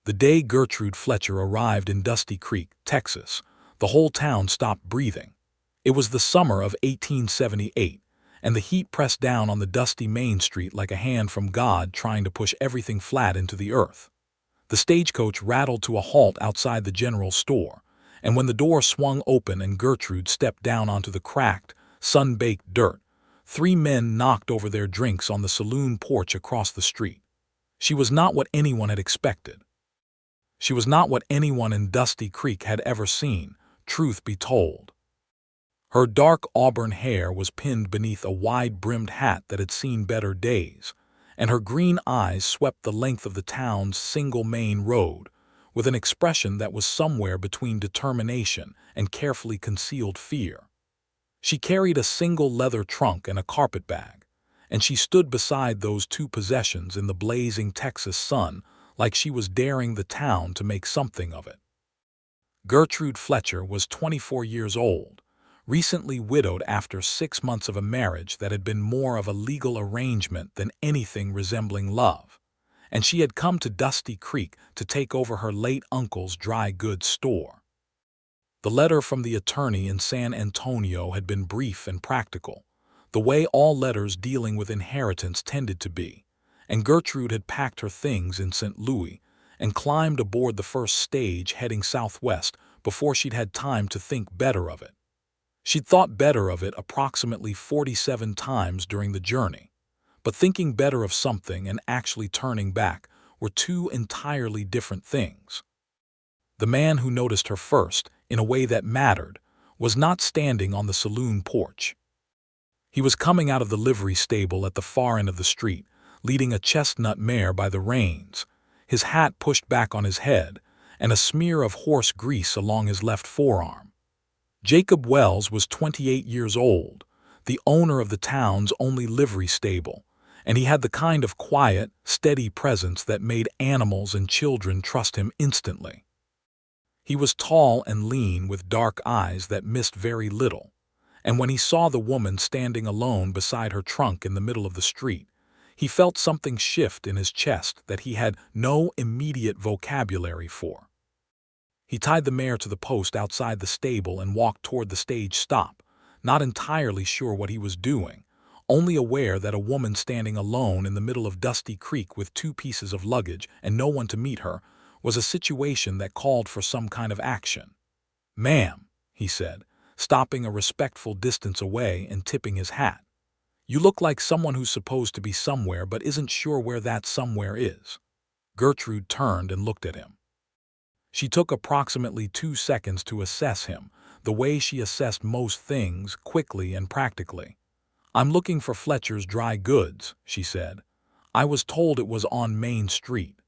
The day Gertrude Fletcher arrived in Dusty Creek, Texas, the whole town stopped breathing. It was the summer of 1878, and the heat pressed down on the dusty Main Street like a hand from God trying to push everything flat into the earth. The stagecoach rattled to a halt outside the general store, and when the door swung open and Gertrude stepped down onto the cracked, sun-baked dirt, 3 men knocked over their drinks on the saloon porch across the street. She was not what anyone had expected. She was not what anyone in Dusty Creek had ever seen, truth be told. Her dark auburn hair was pinned beneath a wide-brimmed hat that had seen better days, and her green eyes swept the length of the town's single main road with an expression that was somewhere between determination and carefully concealed fear. She carried a single leather trunk and a carpetbag, and she stood beside those 2 possessions in the blazing Texas sun like she was daring the town to make something of it. Gertrude Fletcher was 24 years old, recently widowed after 6 months of a marriage that had been more of a legal arrangement than anything resembling love, and she had come to Dusty Creek to take over her late uncle's dry goods store. The letter from the attorney in San Antonio had been brief and practical, the way all letters dealing with inheritance tended to be, and Gertrude had packed her things in St. Louis and climbed aboard the first stage heading southwest before she'd had time to think better of it. She'd thought better of it approximately 47 times during the journey, but thinking better of something and actually turning back were 2 entirely different things. The man who noticed her first, in a way that mattered, was not standing on the saloon porch. He was coming out of the livery stable at the far end of the street, leading a chestnut mare by the reins, his hat pushed back on his head, and a smear of horse grease along his left forearm. Jacob Wells was 28 years old, the owner of the town's only livery stable, and he had the kind of quiet, steady presence that made animals and children trust him instantly. He was tall and lean with dark eyes that missed very little, and when he saw the woman standing alone beside her trunk in the middle of the street, he felt something shift in his chest that he had no immediate vocabulary for. He tied the mare to the post outside the stable and walked toward the stage stop, not entirely sure what he was doing, only aware that a woman standing alone in the middle of Dusty Creek with 2 pieces of luggage and no one to meet her was a situation that called for some kind of action. "Ma'am," he said, stopping a respectful distance away and tipping his hat. "You look like someone who's supposed to be somewhere but isn't sure where that somewhere is." Gertrude turned and looked at him. She took approximately 2 seconds to assess him, the way she assessed most things, quickly and practically. "I'm looking for Fletcher's dry goods," she said. "I was told it was on Main Street."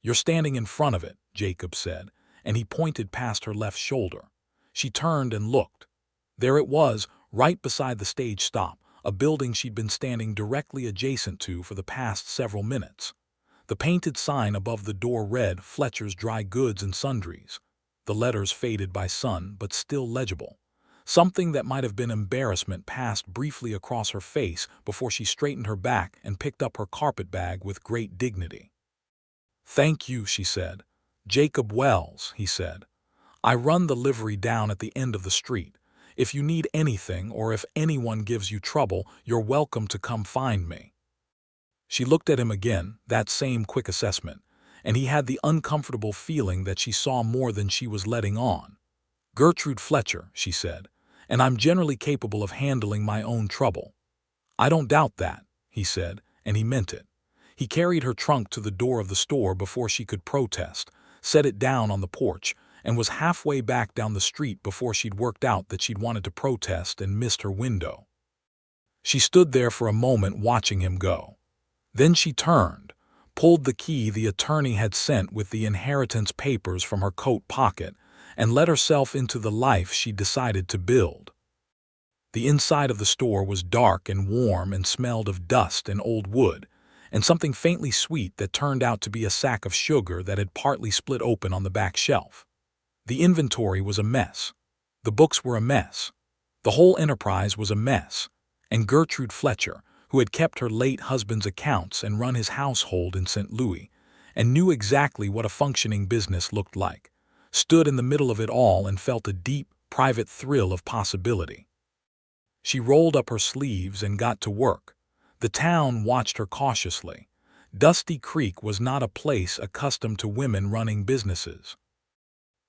"You're standing in front of it," Jacob said, and he pointed past her left shoulder. She turned and looked. There it was, right beside the stage stop, a building she'd been standing directly adjacent to for the past several minutes. The painted sign above the door read Fletcher's Dry Goods and Sundries, the letters faded by sun but still legible. Something that might have been embarrassment passed briefly across her face before she straightened her back and picked up her carpetbag with great dignity. "Thank you," she said. "Jacob Wells," he said. "I run the livery down at the end of the street. If you need anything or if anyone gives you trouble, you're welcome to come find me." She looked at him again, that same quick assessment, and he had the uncomfortable feeling that she saw more than she was letting on. "Gertrude Fletcher," she said, "and I'm generally capable of handling my own trouble." "I don't doubt that," he said, and he meant it. He carried her trunk to the door of the store before she could protest, set it down on the porch, and was halfway back down the street before she'd worked out that she'd wanted to protest and missed her window. She stood there for a moment watching him go. Then she turned, pulled the key the attorney had sent with the inheritance papers from her coat pocket, and let herself into the life she'd decided to build. The inside of the store was dark and warm and smelled of dust and old wood, and something faintly sweet that turned out to be a sack of sugar that had partly split open on the back shelf. The inventory was a mess. The books were a mess. The whole enterprise was a mess, and Gertrude Fletcher, who had kept her late husband's accounts and run his household in St. Louis, and knew exactly what a functioning business looked like, stood in the middle of it all and felt a deep, private thrill of possibility. She rolled up her sleeves and got to work. The town watched her cautiously. Dusty Creek was not a place accustomed to women running businesses.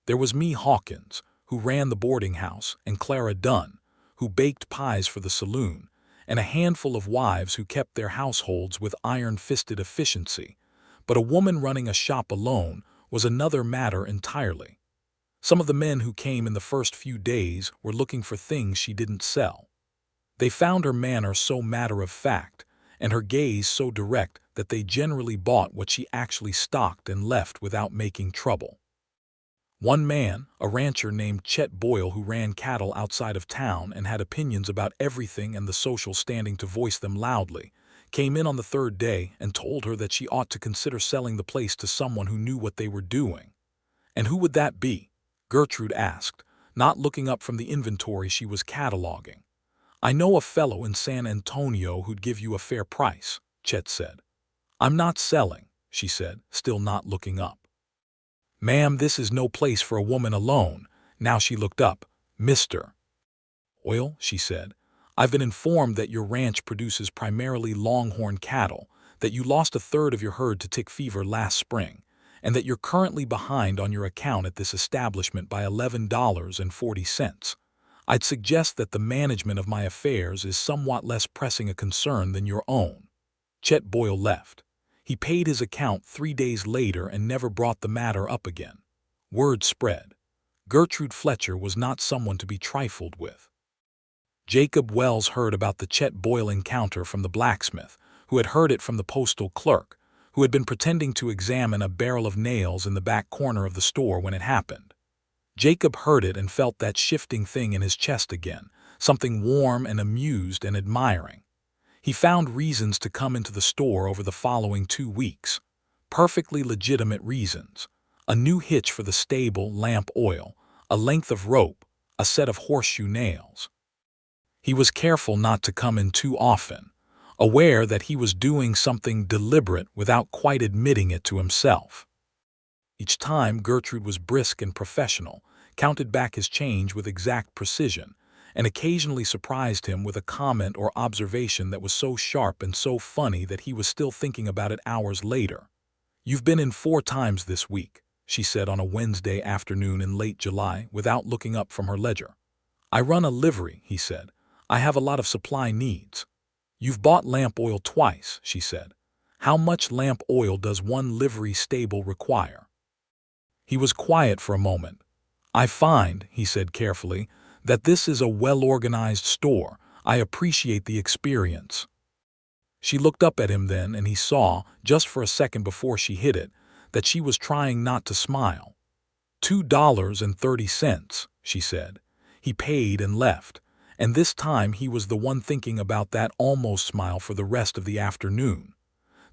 There was Me Hawkins, who ran the boarding house, and Clara Dunn, who baked pies for the saloon, and a handful of wives who kept their households with iron-fisted efficiency. But a woman running a shop alone was another matter entirely. Some of the men who came in the first few days were looking for things she didn't sell. They found her manner so matter-of-fact, and her gaze so direct that they generally bought what she actually stocked and left without making trouble. One man, a rancher named Chet Boyle who ran cattle outside of town and had opinions about everything and the social standing to voice them loudly, came in on the third day and told her that she ought to consider selling the place to someone who knew what they were doing. And who would that be? Gertrude asked, not looking up from the inventory she was cataloging. I know a fellow in San Antonio who'd give you a fair price, Chet said. I'm not selling, she said, still not looking up. Ma'am, this is no place for a woman alone. Now she looked up. Mr. Oil, she said. I've been informed that your ranch produces primarily longhorn cattle, that you lost a third of your herd to tick fever last spring, and that you're currently behind on your account at this establishment by $11.40. I'd suggest that the management of my affairs is somewhat less pressing a concern than your own. Chet Boyle left. He paid his account 3 days later and never brought the matter up again. Word spread. Gertrude Fletcher was not someone to be trifled with. Jacob Wells heard about the Chet Boyle encounter from the blacksmith, who had heard it from the postal clerk, who had been pretending to examine a barrel of nails in the back corner of the store when it happened. Jacob heard it and felt that shifting thing in his chest again, something warm and amused and admiring. He found reasons to come into the store over the following 2 weeks. Perfectly legitimate reasons. A new hitch for the stable lamp oil, a length of rope, a set of horseshoe nails. He was careful not to come in too often, aware that he was doing something deliberate without quite admitting it to himself. Each time Gertrude was brisk and professional, counted back his change with exact precision, and occasionally surprised him with a comment or observation that was so sharp and so funny that he was still thinking about it hours later. You've been in 4 times this week, she said on a Wednesday afternoon in late July without looking up from her ledger. I run a livery, he said. I have a lot of supply needs. You've bought lamp oil twice, she said. How much lamp oil does one livery stable require? He was quiet for a moment. I find, he said carefully, that this is a well-organized store. I appreciate the experience. She looked up at him then, and he saw, just for a second before she hit it, that she was trying not to smile. $2.30, she said. He paid and left, and this time he was the one thinking about that almost smile for the rest of the afternoon.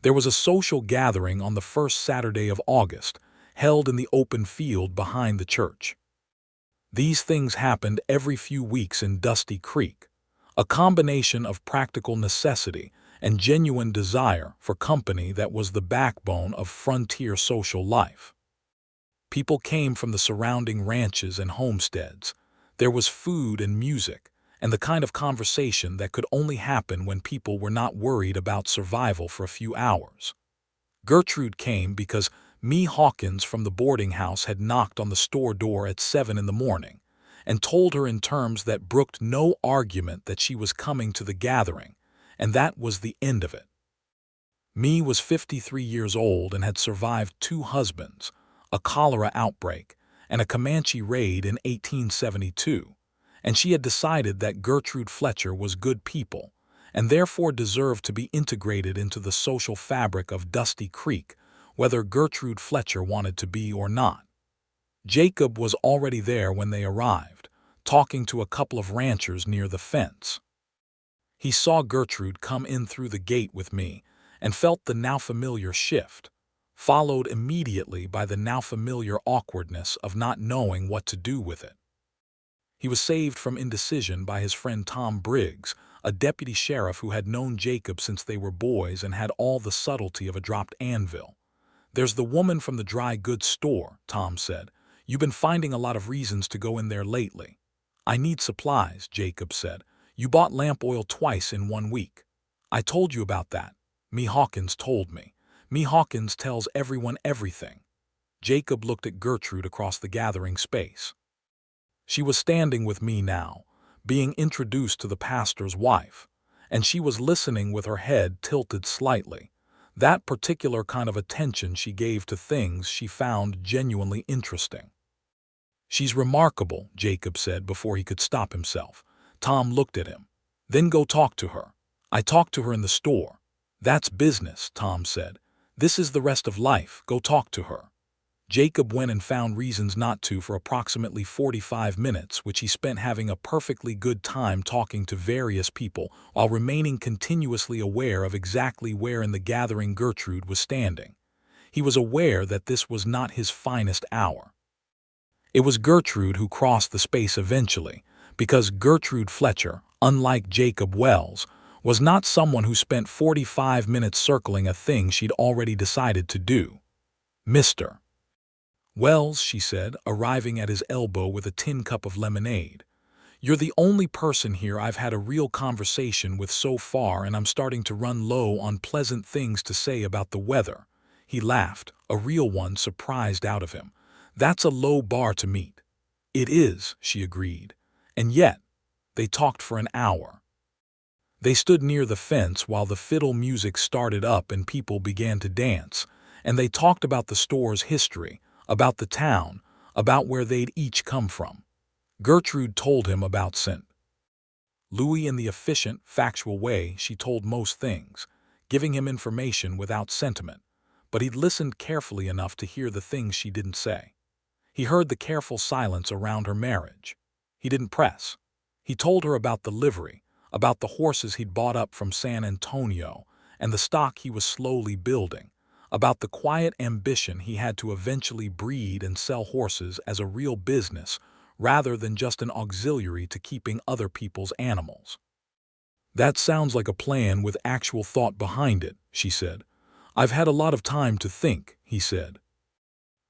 There was a social gathering on the first Saturday of August, held in the open field behind the church. These things happened every few weeks in Dusty Creek, a combination of practical necessity and genuine desire for company that was the backbone of frontier social life. People came from the surrounding ranches and homesteads. There was food and music, and the kind of conversation that could only happen when people were not worried about survival for a few hours. Gertrude came because Me Hawkins from the boarding house had knocked on the store door at 7 in the morning and told her in terms that brooked no argument that she was coming to the gathering, and that was the end of it. Me was 53 years old and had survived 2 husbands, a cholera outbreak, and a Comanche raid in 1872, and she had decided that Gertrude Fletcher was good people and therefore deserved to be integrated into the social fabric of Dusty Creek, whether Gertrude Fletcher wanted to be or not. Jacob was already there when they arrived, talking to a couple of ranchers near the fence. He saw Gertrude come in through the gate with me and felt the now-familiar shift, followed immediately by the now-familiar awkwardness of not knowing what to do with it. He was saved from indecision by his friend Tom Briggs, a deputy sheriff who had known Jacob since they were boys and had all the subtlety of a dropped anvil. "There's the woman from the dry goods store," Tom said. "You've been finding a lot of reasons to go in there lately." "I need supplies," Jacob said. "You bought lamp oil twice in 1 week." "I told you about that. Me Hawkins told me. Me Hawkins tells everyone everything." Jacob looked at Gertrude across the gathering space. She was standing with me now, being introduced to the pastor's wife, and she was listening with her head tilted slightly. That particular kind of attention she gave to things she found genuinely interesting. "She's remarkable," Jacob said before he could stop himself. Tom looked at him. "Then go talk to her." "I talked to her in the store." "That's business," Tom said. "This is the rest of life. Go talk to her." Jacob went and found reasons not to for approximately 45 minutes, which he spent having a perfectly good time talking to various people while remaining continuously aware of exactly where in the gathering Gertrude was standing. He was aware that this was not his finest hour. It was Gertrude who crossed the space eventually, because Gertrude Fletcher, unlike Jacob Wells, was not someone who spent 45 minutes circling a thing she'd already decided to do. "Mr. Wells," she said, arriving at his elbow with a tin cup of lemonade, "you're the only person here I've had a real conversation with so far, and I'm starting to run low on pleasant things to say about the weather." He laughed, a real one surprised out of him. "That's a low bar to meet." "It is," she agreed. And yet, they talked for an hour. They stood near the fence while the fiddle music started up and people began to dance, and they talked about the store's history, about the town, about where they'd each come from. Gertrude told him about St. Louis in the efficient, factual way she told most things, giving him information without sentiment, but he'd listened carefully enough to hear the things she didn't say. He heard the careful silence around her marriage. He didn't press. He told her about the livery, about the horses he'd bought up from San Antonio, and the stock he was slowly building, about the quiet ambition he had to eventually breed and sell horses as a real business rather than just an auxiliary to keeping other people's animals. "That sounds like a plan with actual thought behind it," she said. "I've had a lot of time to think," he said.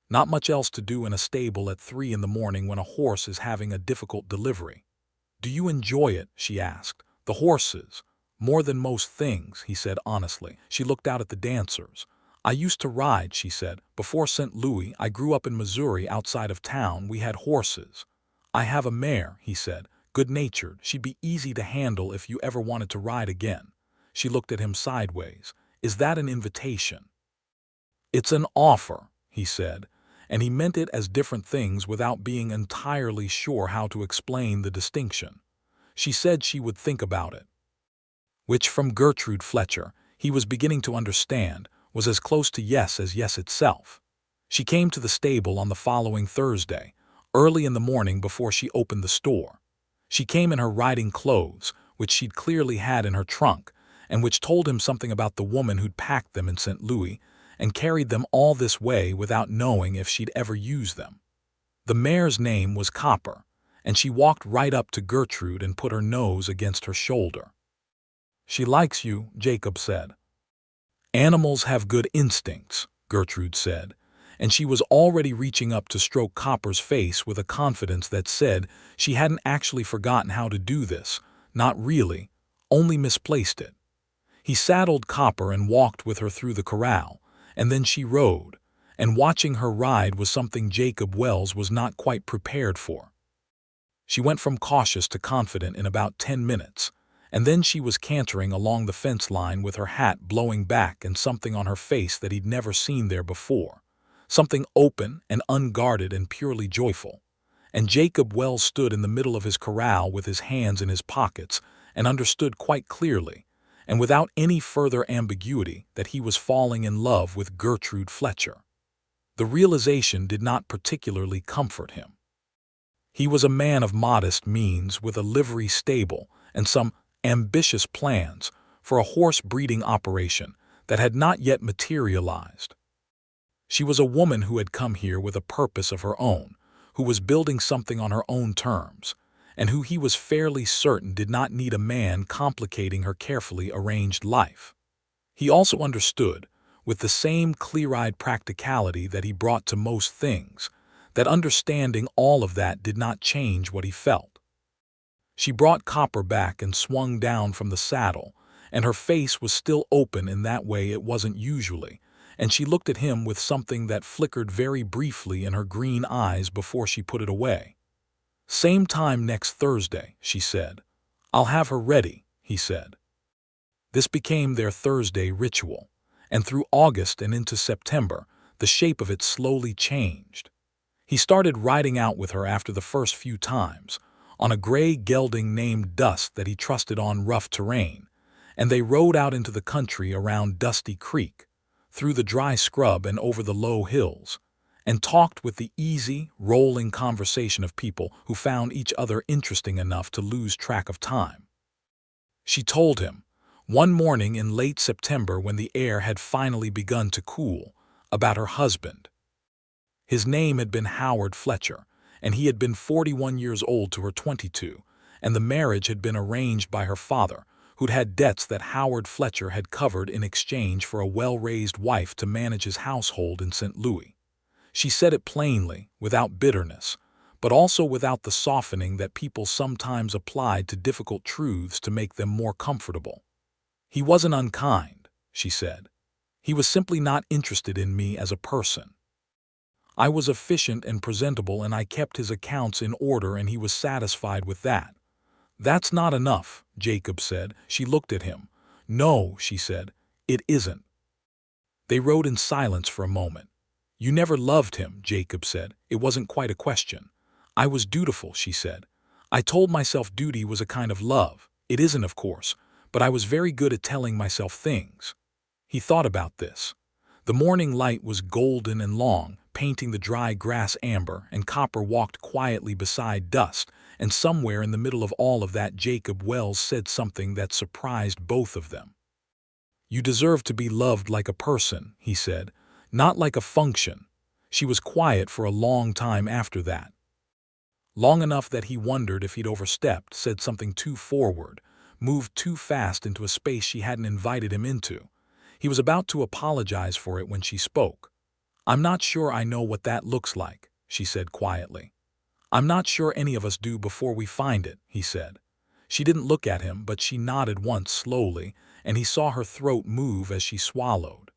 "Not much else to do in a stable at 3 in the morning when a horse is having a difficult delivery." "Do you enjoy it?" she asked. "The horses?" "More than most things," he said honestly. She looked out at the dancers. "I used to ride," she said. "Before St. Louis, I grew up in Missouri outside of town. We had horses." "I have a mare," he said, good-natured. "She'd be easy to handle if you ever wanted to ride again." She looked at him sideways. "Is that an invitation?" "It's an offer," he said, and he meant it as different things without being entirely sure how to explain the distinction. She said she would think about it. Which, from Gertrude Fletcher, he was beginning to understand, was as close to yes as yes itself. She came to the stable on the following Thursday, early in the morning before she opened the store. She came in her riding clothes, which she'd clearly had in her trunk, and which told him something about the woman who'd packed them in St. Louis and carried them all this way without knowing if she'd ever used them. The mare's name was Copper, and she walked right up to Gertrude and put her nose against her shoulder. "She likes you," Jacob said. "Animals have good instincts," Gertrude said, and she was already reaching up to stroke Copper's face with a confidence that said she hadn't actually forgotten how to do this, not really, only misplaced it. He saddled Copper and walked with her through the corral, and then she rode, and watching her ride was something Jacob Wells was not quite prepared for. She went from cautious to confident in about 10 minutes, and then she was cantering along the fence line with her hat blowing back and something on her face that he'd never seen there before, something open and unguarded and purely joyful. And Jacob Wells stood in the middle of his corral with his hands in his pockets and understood quite clearly, and without any further ambiguity, that he was falling in love with Gertrude Fletcher. The realization did not particularly comfort him. He was a man of modest means with a livery stable and some ambitious plans for a horse breeding operation that had not yet materialized. She was a woman who had come here with a purpose of her own, who was building something on her own terms, and who he was fairly certain did not need a man complicating her carefully arranged life. He also understood, with the same clear-eyed practicality that he brought to most things, that understanding all of that did not change what he felt. She brought Copper back and swung down from the saddle, and her face was still open in that way it wasn't usually, and she looked at him with something that flickered very briefly in her green eyes before she put it away. "Same time next Thursday," she said. "I'll have her ready," he said. This became their Thursday ritual, and through August and into September, the shape of it slowly changed. He started riding out with her after the first few times, on a gray gelding named Dust that he trusted on rough terrain, and they rode out into the country around Dusty Creek, through the dry scrub and over the low hills, and talked with the easy, rolling conversation of people who found each other interesting enough to lose track of time. She told him, one morning in late September when the air had finally begun to cool, about her husband. His name had been Howard Fletcher, and he had been 41 years old to her 22, and the marriage had been arranged by her father, who'd had debts that Howard Fletcher had covered in exchange for a well-raised wife to manage his household in St. Louis. She said it plainly, without bitterness, but also without the softening that people sometimes applied to difficult truths to make them more comfortable. "He wasn't unkind," she said. "He was simply not interested in me as a person. I was efficient and presentable, and I kept his accounts in order, and he was satisfied with that." "That's not enough," Jacob said. She looked at him. "No," she said, "it isn't." They rode in silence for a moment. "You never loved him," Jacob said. "It wasn't quite a question." "I was dutiful," she said. "I told myself duty was a kind of love. It isn't, of course, but I was very good at telling myself things." He thought about this. The morning light was golden and long, painting the dry grass amber, and Copper walked quietly beside Dust, and somewhere in the middle of all of that Jacob Wells said something that surprised both of them. "You deserve to be loved like a person," he said, "not like a function." She was quiet for a long time after that. Long enough that he wondered if he'd overstepped, said something too forward, moved too fast into a space she hadn't invited him into. He was about to apologize for it when she spoke. "I'm not sure I know what that looks like," she said quietly. "I'm not sure any of us do before we find it," he said. She didn't look at him, but she nodded once slowly, and he saw her throat move as she swallowed.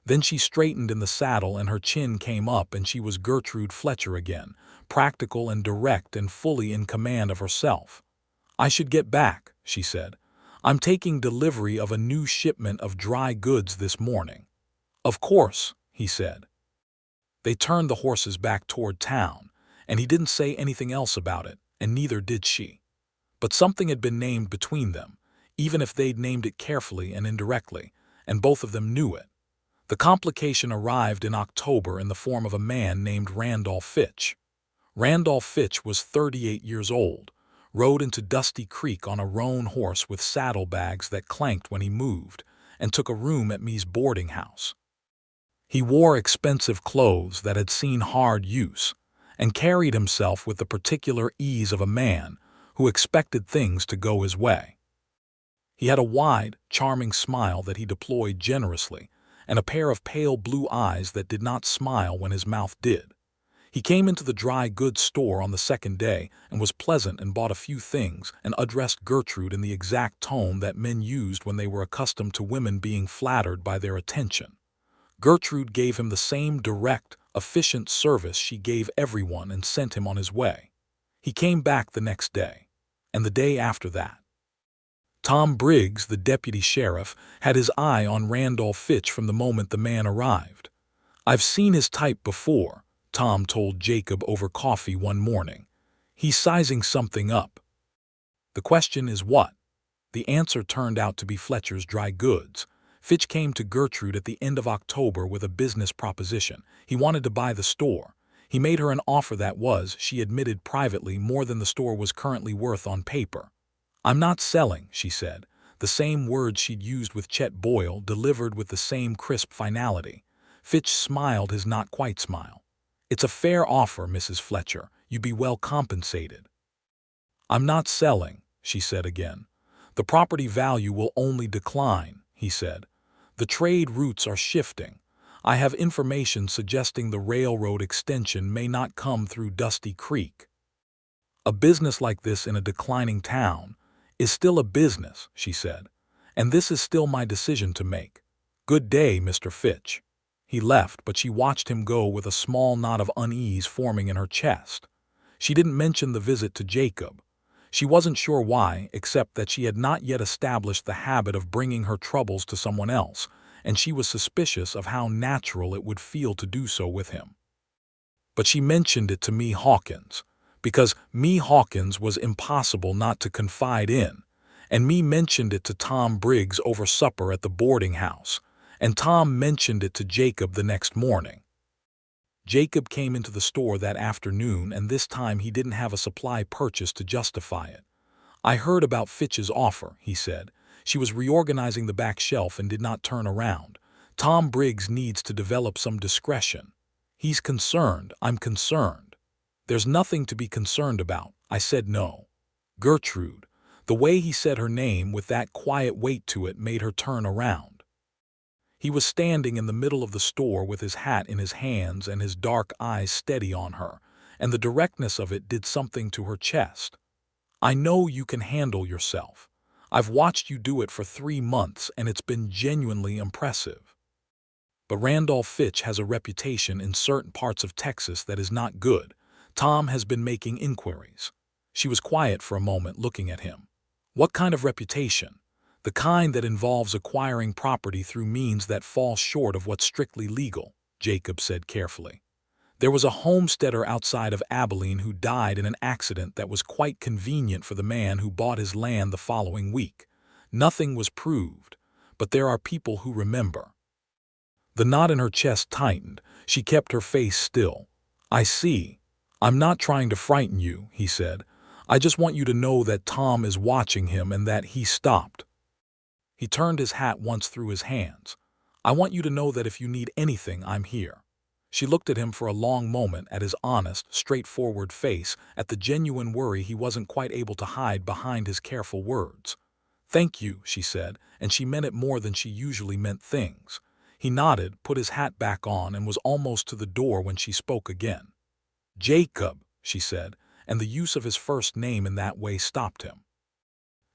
Then she straightened in the saddle and her chin came up, and she was Gertrude Fletcher again, practical and direct and fully in command of herself. "I should get back," she said. "I'm taking delivery of a new shipment of dry goods this morning." "Of course," he said. They turned the horses back toward town, and he didn't say anything else about it, and neither did she. But something had been named between them, even if they'd named it carefully and indirectly, and both of them knew it. The complication arrived in October in the form of a man named Randolph Fitch. Randolph Fitch was 38 years old, rode into Dusty Creek on a roan horse with saddlebags that clanked when he moved, and took a room at me's boarding house. He wore expensive clothes that had seen hard use, and carried himself with the particular ease of a man who expected things to go his way. He had a wide, charming smile that he deployed generously, and a pair of pale blue eyes that did not smile when his mouth did. He came into the dry goods store on the second day and was pleasant and bought a few things and addressed Gertrude in the exact tone that men used when they were accustomed to women being flattered by their attention. Gertrude gave him the same direct, efficient service she gave everyone and sent him on his way. He came back the next day, and the day after that. Tom Briggs, the deputy sheriff, had his eye on Randolph Fitch from the moment the man arrived. "I've seen his type before," Tom told Jacob over coffee one morning. "He's sizing something up." "The question is what?" The answer turned out to be Fletcher's dry goods. Fitch came to Gertrude at the end of October with a business proposition. He wanted to buy the store. He made her an offer that was, she admitted privately, more than the store was currently worth on paper. "I'm not selling," she said, the same words she'd used with Chet Boyle, delivered with the same crisp finality. Fitch smiled his not-quite smile. "It's a fair offer, Mrs. Fletcher. You be well compensated." "I'm not selling," she said again. "The property value will only decline," he said. The trade routes are shifting. I have information suggesting the railroad extension may not come through Dusty Creek. A business like this in a declining town is still a business, she said, and this is still my decision to make. Good day, Mr. Fitch. He left, but she watched him go with a small knot of unease forming in her chest. She didn't mention the visit to Jacob. She wasn't sure why, except that she had not yet established the habit of bringing her troubles to someone else, and she was suspicious of how natural it would feel to do so with him. But she mentioned it to Me Hawkins, because Me Hawkins was impossible not to confide in, and Me mentioned it to Tom Briggs over supper at the boarding house, and Tom mentioned it to Jacob the next morning. Jacob came into the store that afternoon, and this time he didn't have a supply purchase to justify it. I heard about Fitch's offer, he said. She was reorganizing the back shelf and did not turn around. Tom Briggs needs to develop some discretion. He's concerned, I'm concerned. There's nothing to be concerned about. I said no. Gertrude. The way he said her name with that quiet weight to it made her turn around. He was standing in the middle of the store with his hat in his hands and his dark eyes steady on her, and the directness of it did something to her chest. I know you can handle yourself. I've watched you do it for 3 months, and it's been genuinely impressive. But Randolph Fitch has a reputation in certain parts of Texas that is not good. Tom has been making inquiries. She was quiet for a moment, looking at him. What kind of reputation? The kind that involves acquiring property through means that fall short of what's strictly legal, Jacob said carefully. There was a homesteader outside of Abilene who died in an accident that was quite convenient for the man who bought his land the following week. Nothing was proved, but there are people who remember. The knot in her chest tightened. She kept her face still. I see. I'm not trying to frighten you, he said. I just want you to know that Tom is watching him and that he stopped. He turned his hat once through his hands. I want you to know that if you need anything, I'm here. She looked at him for a long moment, at his honest, straightforward face, at the genuine worry he wasn't quite able to hide behind his careful words. Thank you, she said, and she meant it more than she usually meant things. He nodded, put his hat back on, and was almost to the door when she spoke again. Jacob, she said, and the use of his first name in that way stopped him.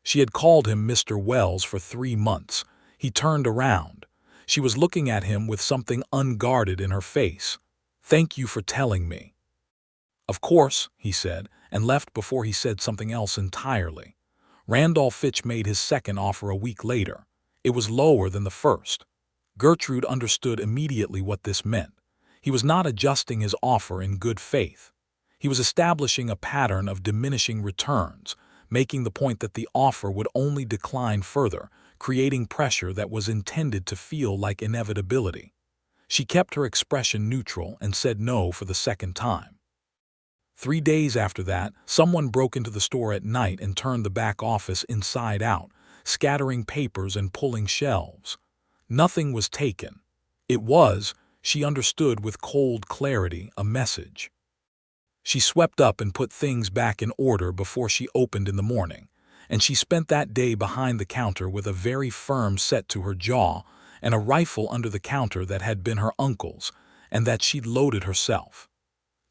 She had called him Mr. Wells for 3 months. He turned around. She was looking at him with something unguarded in her face. Thank you for telling me. Of course, he said, and left before he said something else entirely. Randolph Fitch made his second offer a week later. It was lower than the first. Gertrude understood immediately what this meant. He was not adjusting his offer in good faith. He was establishing a pattern of diminishing returns, making the point that the offer would only decline further, creating pressure that was intended to feel like inevitability. She kept her expression neutral and said no for the second time. 3 days after that, someone broke into the store at night and turned the back office inside out, scattering papers and pulling shelves. Nothing was taken. It was, she understood with cold clarity, a message. She swept up and put things back in order before she opened in the morning, and she spent that day behind the counter with a very firm set to her jaw and a rifle under the counter that had been her uncle's and that she'd loaded herself.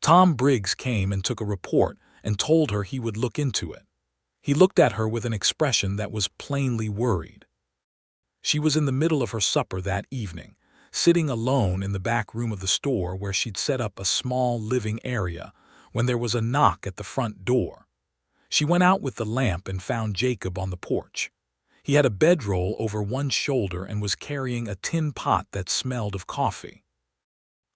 Tom Briggs came and took a report and told her he would look into it. He looked at her with an expression that was plainly worried. She was in the middle of her supper that evening, sitting alone in the back room of the store where she'd set up a small living area, when there was a knock at the front door. She went out with the lamp and found Jacob on the porch. He had a bedroll over one shoulder and was carrying a tin pot that smelled of coffee.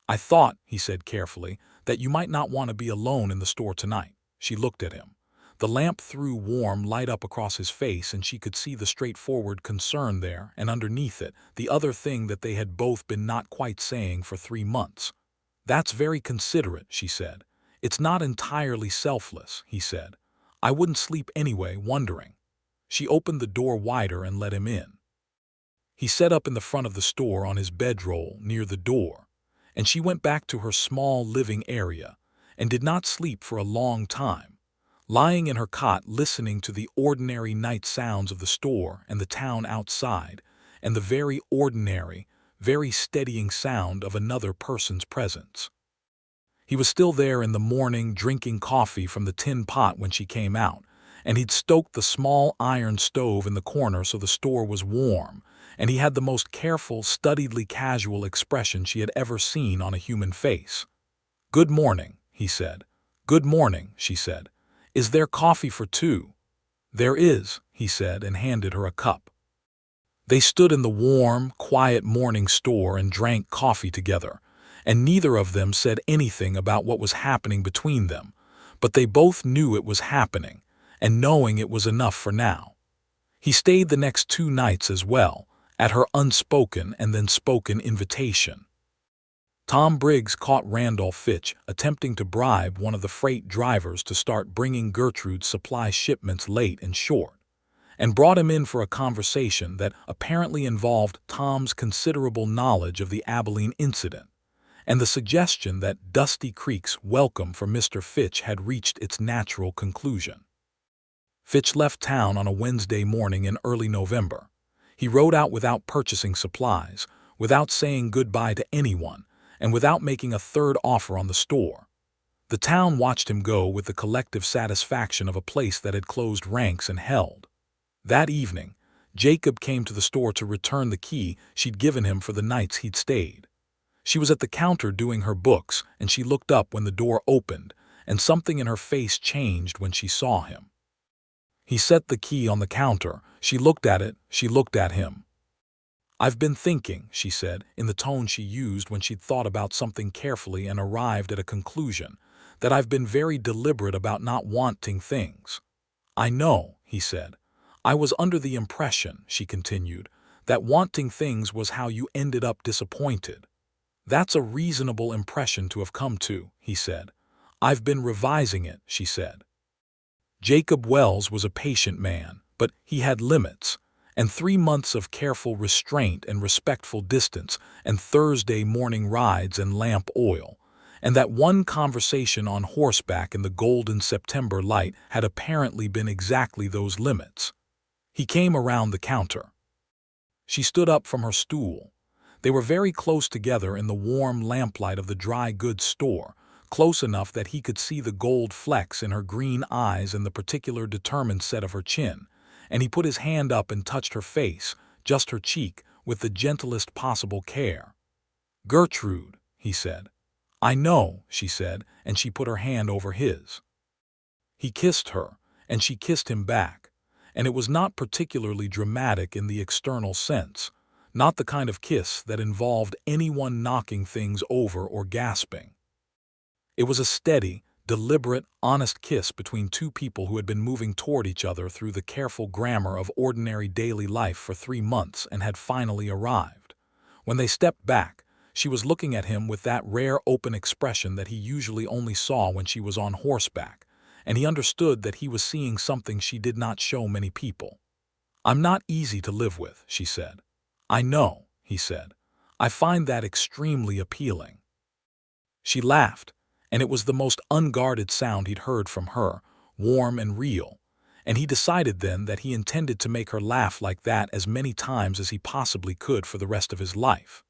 I thought, he said carefully, that you might not want to be alone in the store tonight. She looked at him. The lamp threw warm light up across his face, and she could see the straightforward concern there, and underneath it, the other thing that they had both been not quite saying for 3 months. That's very considerate, she said. It's not entirely selfless, he said. I wouldn't sleep anyway, wondering. She opened the door wider and let him in. He sat up in the front of the store on his bedroll near the door, and she went back to her small living area and did not sleep for a long time, lying in her cot listening to the ordinary night sounds of the store and the town outside, and the very ordinary, very steadying sound of another person's presence. He was still there in the morning drinking coffee from the tin pot when she came out, and he'd stoked the small iron stove in the corner so the store was warm, and he had the most careful, studiedly casual expression she had ever seen on a human face. "Good morning," he said. "Good morning," she said. "Is there coffee for two?" "There is," he said, and handed her a cup. They stood in the warm, quiet morning store and drank coffee together, and neither of them said anything about what was happening between them, but they both knew it was happening, and knowing it was enough for now. He stayed the next 2 nights as well, at her unspoken and then spoken invitation. Tom Briggs caught Randolph Fitch attempting to bribe one of the freight drivers to start bringing Gertrude's supply shipments late and short, and brought him in for a conversation that apparently involved Tom's considerable knowledge of the Abilene incident, and the suggestion that Dusty Creek's welcome for Mr. Fitch had reached its natural conclusion. Fitch left town on a Wednesday morning in early November. He rode out without purchasing supplies, without saying goodbye to anyone, and without making a third offer on the store. The town watched him go with the collective satisfaction of a place that had closed ranks and held. That evening, Jacob came to the store to return the key she'd given him for the nights he'd stayed. She was at the counter doing her books, and she looked up when the door opened, and something in her face changed when she saw him. He set the key on the counter. She looked at it, she looked at him. "I've been thinking," she said, in the tone she used when she'd thought about something carefully and arrived at a conclusion, "that I've been very deliberate about not wanting things." "I know," he said. "I was under the impression," she continued, "that wanting things was how you ended up disappointed." "That's a reasonable impression to have come to," he said. "I've been revising it," she said. Jacob Wells was a patient man, but he had limits, and 3 months of careful restraint and respectful distance, and Thursday morning rides and lamp oil, and that one conversation on horseback in the golden September light had apparently been exactly those limits. He came around the counter. She stood up from her stool. They were very close together in the warm lamplight of the dry goods store, close enough that he could see the gold flecks in her green eyes and the particular determined set of her chin, and he put his hand up and touched her face, just her cheek, with the gentlest possible care. "Gertrude," he said. "I know," she said, and she put her hand over his. He kissed her, and she kissed him back, and it was not particularly dramatic in the external sense, not the kind of kiss that involved anyone knocking things over or gasping. It was a steady, deliberate, honest kiss between two people who had been moving toward each other through the careful grammar of ordinary daily life for 3 months and had finally arrived. When they stepped back, she was looking at him with that rare open expression that he usually only saw when she was on horseback, and he understood that he was seeing something she did not show many people. "I'm not easy to live with," she said. "I know," he said. "I find that extremely appealing." She laughed, and it was the most unguarded sound he'd heard from her, warm and real, and he decided then that he intended to make her laugh like that as many times as he possibly could for the rest of his life.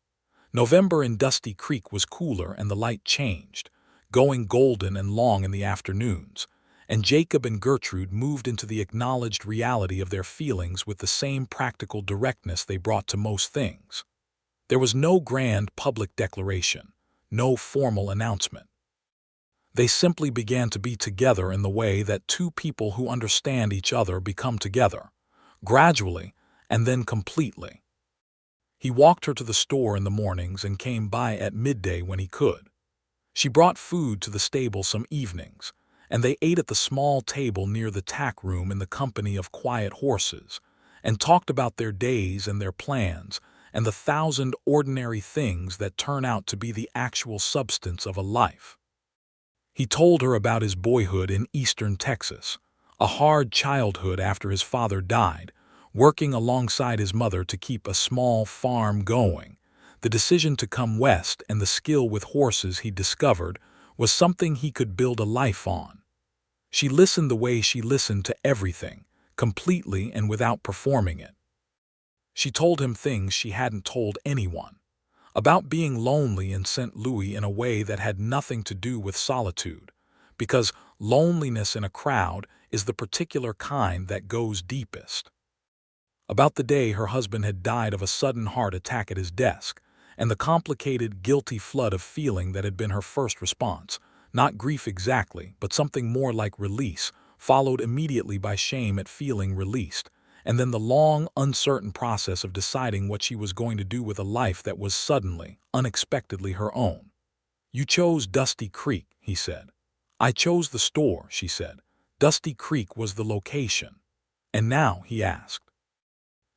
November in Dusty Creek was cooler and the light changed, going golden and long in the afternoons, and Jacob and Gertrude moved into the acknowledged reality of their feelings with the same practical directness they brought to most things. There was no grand public declaration, no formal announcement. They simply began to be together in the way that two people who understand each other become together, gradually and then completely. He walked her to the store in the mornings and came by at midday when he could. She brought food to the stable some evenings, and they ate at the small table near the tack room in the company of quiet horses, and talked about their days and their plans and the 1,000 ordinary things that turn out to be the actual substance of a life. He told her about his boyhood in eastern Texas, a hard childhood after his father died, working alongside his mother to keep a small farm going. The decision to come west and the skill with horses he discovered was something he could build a life on. She listened the way she listened to everything, completely and without performing it. She told him things she hadn't told anyone, about being lonely in St. Louis in a way that had nothing to do with solitude, because loneliness in a crowd is the particular kind that goes deepest. About the day her husband had died of a sudden heart attack at his desk, and the complicated, guilty flood of feeling that had been her first response, not grief exactly, but something more like release, followed immediately by shame at feeling released, and then the long, uncertain process of deciding what she was going to do with a life that was suddenly, unexpectedly her own. "You chose Dusty Creek," he said. "I chose the store," she said. "Dusty Creek was the location." "And now?" he asked.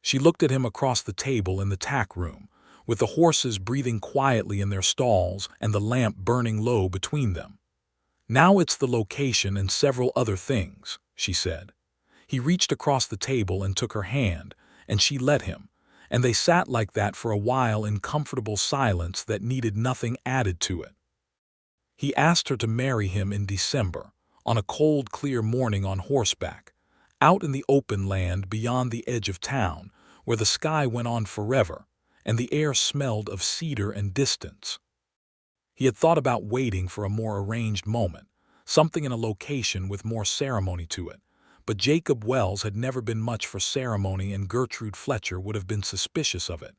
She looked at him across the table in the tack room, with the horses breathing quietly in their stalls and the lamp burning low between them. "Now it's the location and several other things," she said. He reached across the table and took her hand, and she let him, and they sat like that for a while in comfortable silence that needed nothing added to it. He asked her to marry him in December, on a cold, clear morning on horseback, out in the open land beyond the edge of town, where the sky went on forever, and the air smelled of cedar and distance. He had thought about waiting for a more arranged moment, something in a location with more ceremony to it, but Jacob Wells had never been much for ceremony, and Gertrude Fletcher would have been suspicious of it.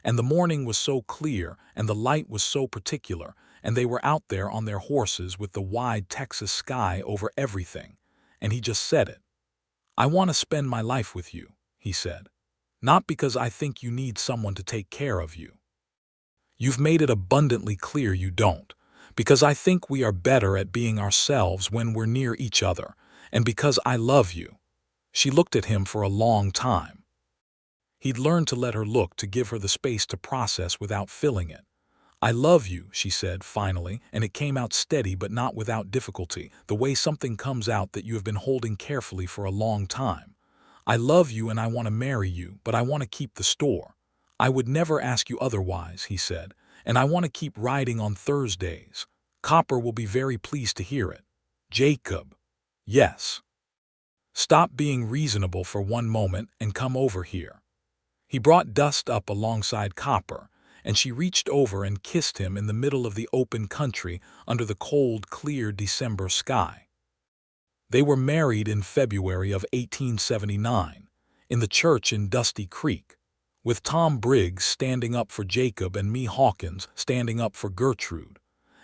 And the morning was so clear, and the light was so particular, and they were out there on their horses with the wide Texas sky over everything, and he just said it. "I want to spend my life with you," he said. "Not because I think you need someone to take care of you. You've made it abundantly clear you don't. Because I think we are better at being ourselves when we're near each other, and because I love you." She looked at him for a long time. He'd learned to let her look, to give her the space to process without filling it. "I love you," she said finally, and it came out steady but not without difficulty, the way something comes out that you have been holding carefully for a long time. "I love you and I want to marry you, but I want to keep the store. I would never ask you otherwise," he said, "and I want to keep riding on Thursdays. Copper will be very pleased to hear it." "Jacob." "Yes." "Stop being reasonable for one moment and come over here." He brought Dust up alongside Copper, and she reached over and kissed him in the middle of the open country under the cold, clear December sky. They were married in February of 1879, in the church in Dusty Creek, with Tom Briggs standing up for Jacob and Me Hawkins standing up for Gertrude,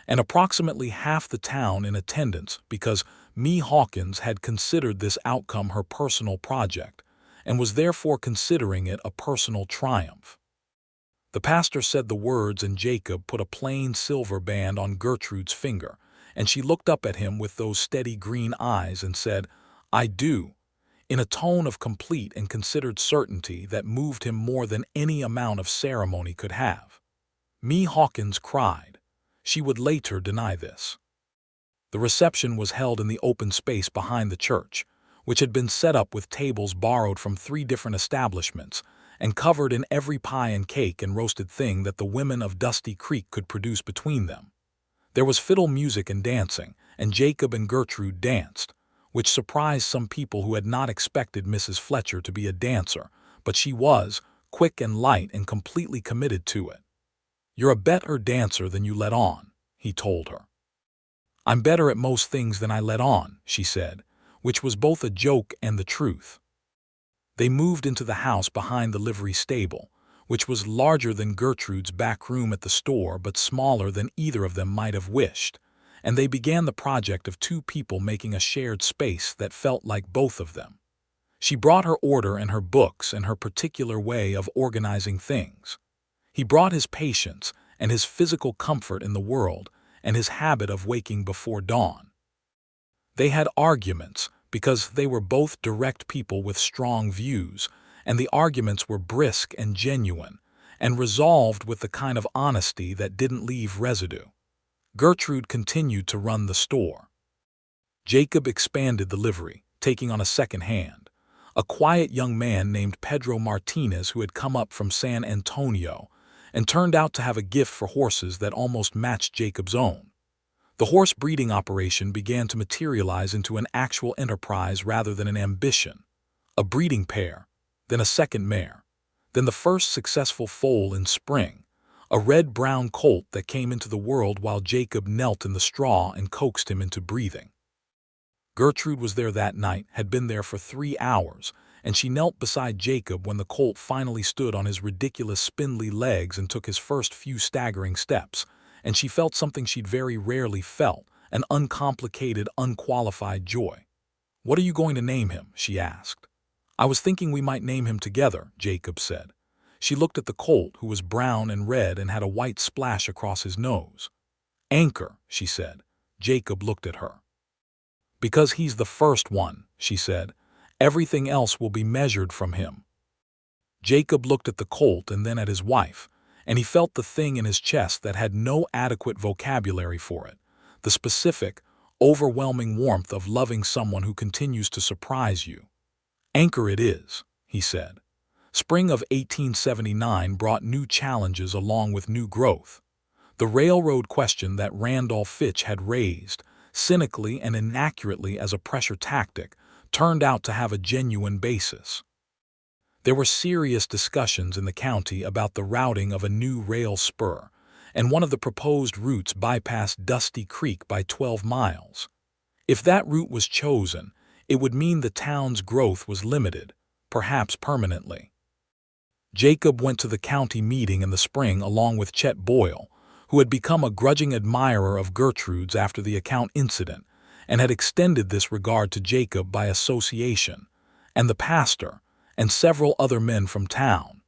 and approximately half the town in attendance, because Me Hawkins had considered this outcome her personal project, and was therefore considering it a personal triumph. The pastor said the words, and Jacob put a plain silver band on Gertrude's finger, and she looked up at him with those steady green eyes and said, "I do," in a tone of complete and considered certainty that moved him more than any amount of ceremony could have. Me Hawkins cried. She would later deny this. The reception was held in the open space behind the church, which had been set up with tables borrowed from 3 different establishments, and covered in every pie and cake and roasted thing that the women of Dusty Creek could produce between them. There was fiddle music and dancing, and Jacob and Gertrude danced, which surprised some people who had not expected Mrs. Fletcher to be a dancer, but she was, quick and light and completely committed to it. "You're a better dancer than you let on," he told her. "I'm better at most things than I let on," she said, which was both a joke and the truth. They moved into the house behind the livery stable, which was larger than Gertrude's back room at the store but smaller than either of them might have wished, and they began the project of 2 people making a shared space that felt like both of them. She brought her order and her books and her particular way of organizing things. He brought his patience and his physical comfort in the world and his habit of waking before dawn. They had arguments because they were both direct people with strong views, and the arguments were brisk and genuine, and resolved with the kind of honesty that didn't leave residue. Gertrude continued to run the store. Jacob expanded the livery, taking on a second hand, a quiet young man named Pedro Martinez who had come up from San Antonio and turned out to have a gift for horses that almost matched Jacob's own. The horse breeding operation began to materialize into an actual enterprise rather than an ambition. A breeding pair, then a second mare, Then the first successful foal in spring, a red-brown colt that came into the world while Jacob knelt in the straw and coaxed him into breathing. Gertrude was there that night, had been there for 3 hours, and she knelt beside Jacob when the colt finally stood on his ridiculous spindly legs and took his first few staggering steps, and she felt something she'd very rarely felt, an uncomplicated, unqualified joy. "What are you going to name him?" she asked. "I was thinking we might name him together," Jacob said. She looked at the colt, who was brown and red and had a white splash across his nose. "Anchor," she said. Jacob looked at her. "Because he's the first one," she said. "Everything else will be measured from him." Jacob looked at the colt and then at his wife, and he felt the thing in his chest that had no adequate vocabulary for it, the specific, overwhelming warmth of loving someone who continues to surprise you. "Anchor it is," he said. Spring of 1879 brought new challenges along with new growth. The railroad question that Randolph Fitch had raised, cynically and inaccurately as a pressure tactic, turned out to have a genuine basis. There were serious discussions in the county about the routing of a new rail spur, and one of the proposed routes bypassed Dusty Creek by 12 miles. If that route was chosen, it would mean the town's growth was limited, perhaps permanently. Jacob went to the county meeting in the spring along with Chet Boyle, who had become a grudging admirer of Gertrude's after the account incident and had extended this regard to Jacob by association, and the pastor, and several other men from town.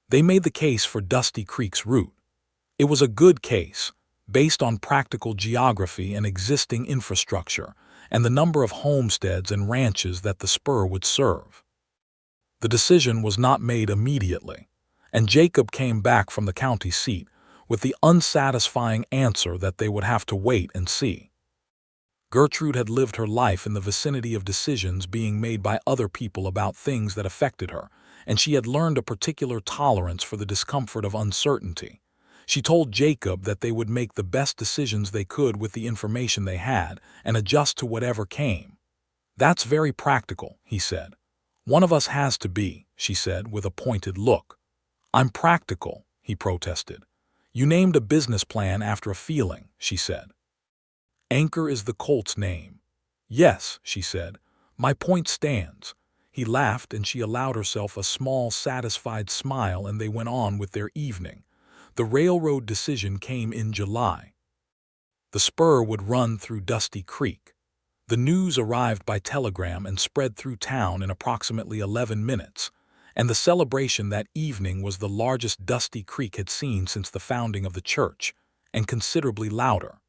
They made the case for Dusty Creek's route. It was a good case, based on practical geography and existing infrastructure, and the number of homesteads and ranches that the spur would serve. The decision was not made immediately, and Jacob came back from the county seat with the unsatisfying answer that they would have to wait and see. Gertrude had lived her life in the vicinity of decisions being made by other people about things that affected her, and she had learned a particular tolerance for the discomfort of uncertainty. She told Jacob that they would make the best decisions they could with the information they had and adjust to whatever came. "That's very practical," he said. "One of us has to be," she said with a pointed look. "I'm practical," he protested. "You named a business plan after a feeling," she said. "Anchor is the colt's name." "Yes," she said. "My point stands." He laughed and she allowed herself a small, satisfied smile, and they went on with their evening. The railroad decision came in July. The spur would run through Dusty Creek. The news arrived by telegram and spread through town in approximately 11 minutes, and the celebration that evening was the largest Dusty Creek had seen since the founding of the church, and considerably louder.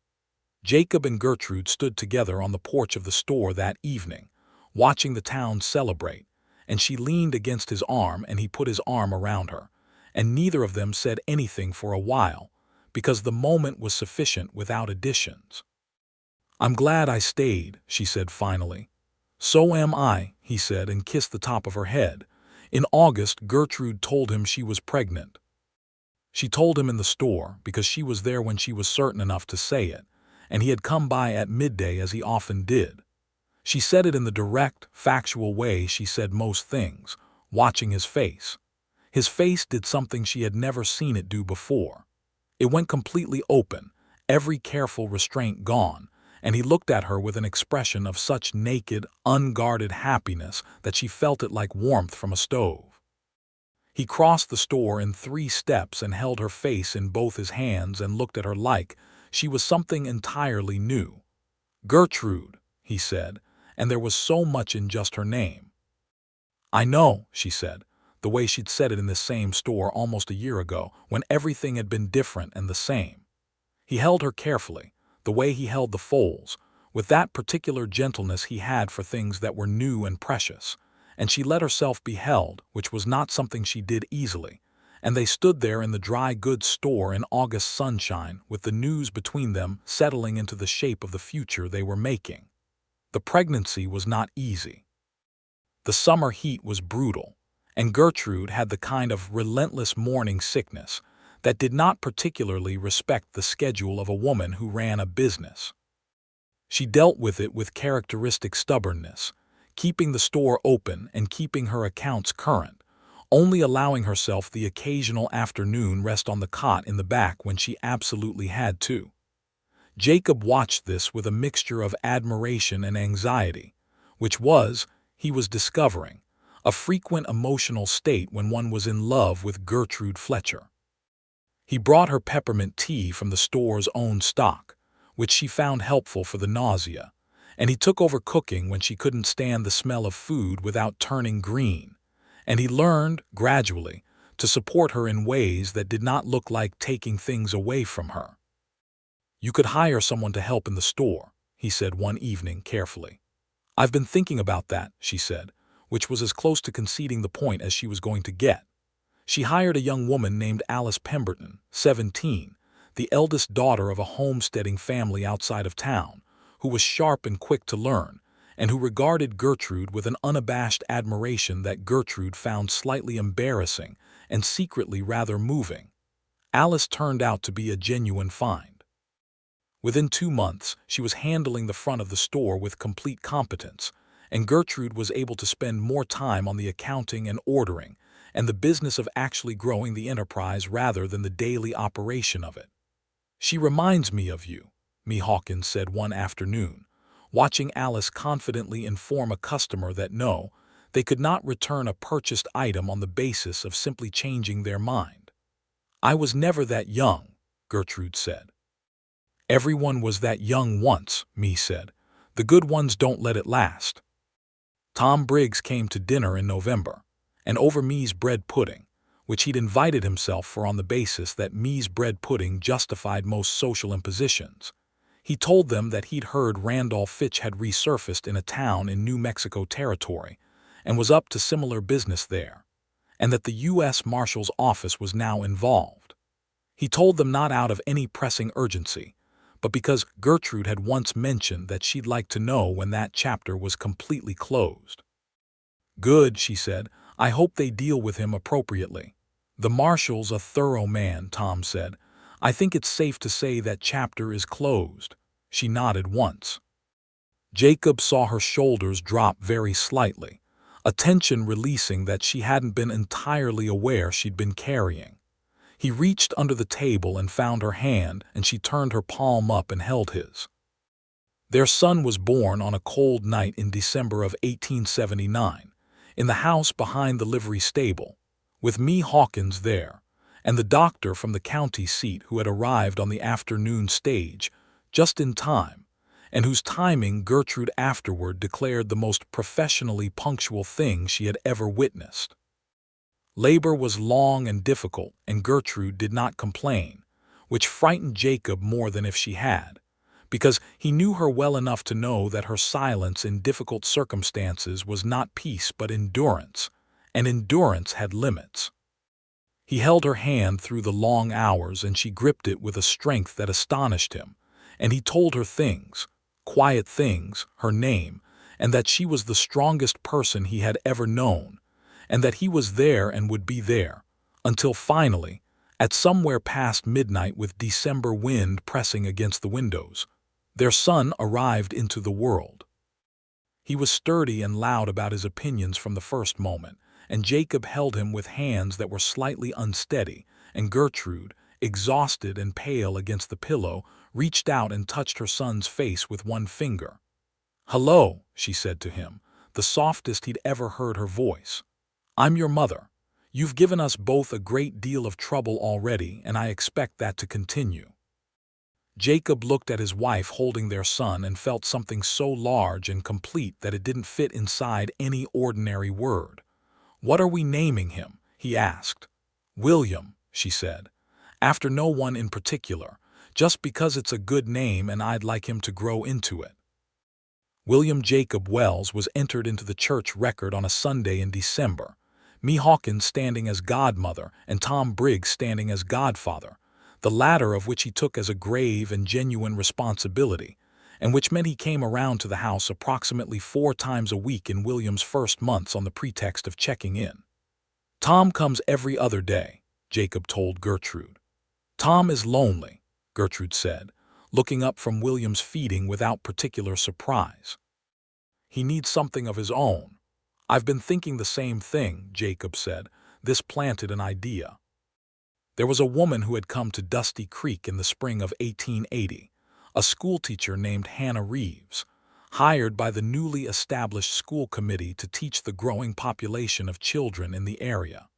Jacob and Gertrude stood together on the porch of the store that evening, watching the town celebrate, and she leaned against his arm and he put his arm around her, and neither of them said anything for a while, because the moment was sufficient without additions. "I'm glad I stayed," she said finally. "So am I," he said and kissed the top of her head. In August, Gertrude told him she was pregnant. She told him in the store because she was there when she was certain enough to say it, and he had come by at midday as he often did. She said it in the direct, factual way she said most things, watching his face. His face did something she had never seen it do before. It went completely open, every careful restraint gone, and he looked at her with an expression of such naked, unguarded happiness that she felt it like warmth from a stove. He crossed the store in 3 steps and held her face in both his hands and looked at her like she was something entirely new. "Gertrude," he said, and there was so much in just her name. "I know," she said, the way she'd said it in this same store almost a year ago, when everything had been different and the same. He held her carefully, the way he held the foals, with that particular gentleness he had for things that were new and precious, and she let herself be held, which was not something she did easily, and they stood there in the dry goods store in August sunshine with the news between them settling into the shape of the future they were making. The pregnancy was not easy. The summer heat was brutal, and Gertrude had the kind of relentless morning sickness that did not particularly respect the schedule of a woman who ran a business. She dealt with it with characteristic stubbornness, keeping the store open and keeping her accounts current, only allowing herself the occasional afternoon rest on the cot in the back when she absolutely had to. Jacob watched this with a mixture of admiration and anxiety, which was, he was discovering, a frequent emotional state when one was in love with Gertrude Fletcher. He brought her peppermint tea from the store's own stock, which she found helpful for the nausea, and he took over cooking when she couldn't stand the smell of food without turning green, and he learned, gradually, to support her in ways that did not look like taking things away from her. "You could hire someone to help in the store," he said one evening carefully. "I've been thinking about that," she said, which was as close to conceding the point as she was going to get. She hired a young woman named Alice Pemberton, 17, the eldest daughter of a homesteading family outside of town, who was sharp and quick to learn, and who regarded Gertrude with an unabashed admiration that Gertrude found slightly embarrassing and secretly rather moving. Alice turned out to be a genuine find. Within 2 months, she was handling the front of the store with complete competence, and Gertrude was able to spend more time on the accounting and ordering, and the business of actually growing the enterprise rather than the daily operation of it. "She reminds me of you," Me Hawkins said one afternoon, watching Alice confidently inform a customer that no, they could not return a purchased item on the basis of simply changing their mind. "I was never that young," Gertrude said. "Everyone was that young once," Me said. "The good ones don't let it last." Tom Briggs came to dinner in November, and over Me's bread pudding, which he'd invited himself for on the basis that Me's bread pudding justified most social impositions, he told them that he'd heard Randolph Fitch had resurfaced in a town in New Mexico territory and was up to similar business there, and that the U.S. Marshal's office was now involved. He told them not out of any pressing urgency, but because Gertrude had once mentioned that she'd like to know when that chapter was completely closed. "Good," she said. "I hope they deal with him appropriately." "The Marshal's a thorough man," Tom said. "I think it's safe to say that chapter is closed." She nodded once. Jacob saw her shoulders drop very slightly, a tension releasing that she hadn't been entirely aware she'd been carrying. He reached under the table and found her hand, and she turned her palm up and held his. Their son was born on a cold night in December of 1879, in the house behind the livery stable, with Me Hawkins there, and the doctor from the county seat who had arrived on the afternoon stage, just in time, and whose timing Gertrude afterward declared the most professionally punctual thing she had ever witnessed. Labor was long and difficult, and Gertrude did not complain, which frightened Jacob more than if she had, because he knew her well enough to know that her silence in difficult circumstances was not peace but endurance, and endurance had limits. He held her hand through the long hours, and she gripped it with a strength that astonished him, and he told her things, quiet things, her name, and that she was the strongest person he had ever known, and that he was there and would be there, until finally, at somewhere past midnight with December wind pressing against the windows, their son arrived into the world. He was sturdy and loud about his opinions from the first moment, and Jacob held him with hands that were slightly unsteady, and Gertrude, exhausted and pale against the pillow, reached out and touched her son's face with one finger. "Hello," she said to him, the softest he'd ever heard her voice. "I'm your mother. You've given us both a great deal of trouble already, and I expect that to continue." Jacob looked at his wife holding their son and felt something so large and complete that it didn't fit inside any ordinary word. "What are we naming him?" he asked. "William," she said, "after no one in particular, just because it's a good name and I'd like him to grow into it." William Jacob Wells was entered into the church record on a Sunday in December, Me Hawkins standing as godmother and Tom Briggs standing as godfather, the latter of which he took as a grave and genuine responsibility, and which meant he came around to the house approximately 4 times a week in William's first months on the pretext of checking in. "Tom comes every other day," Jacob told Gertrude. "Tom is lonely," Gertrude said, looking up from William's feeding without particular surprise. "He needs something of his own." "I've been thinking the same thing," Jacob said. this planted an idea. There was a woman who had come to Dusty Creek in the spring of 1880, a schoolteacher named Hannah Reeves, hired by the newly established school committee to teach the growing population of children in the area.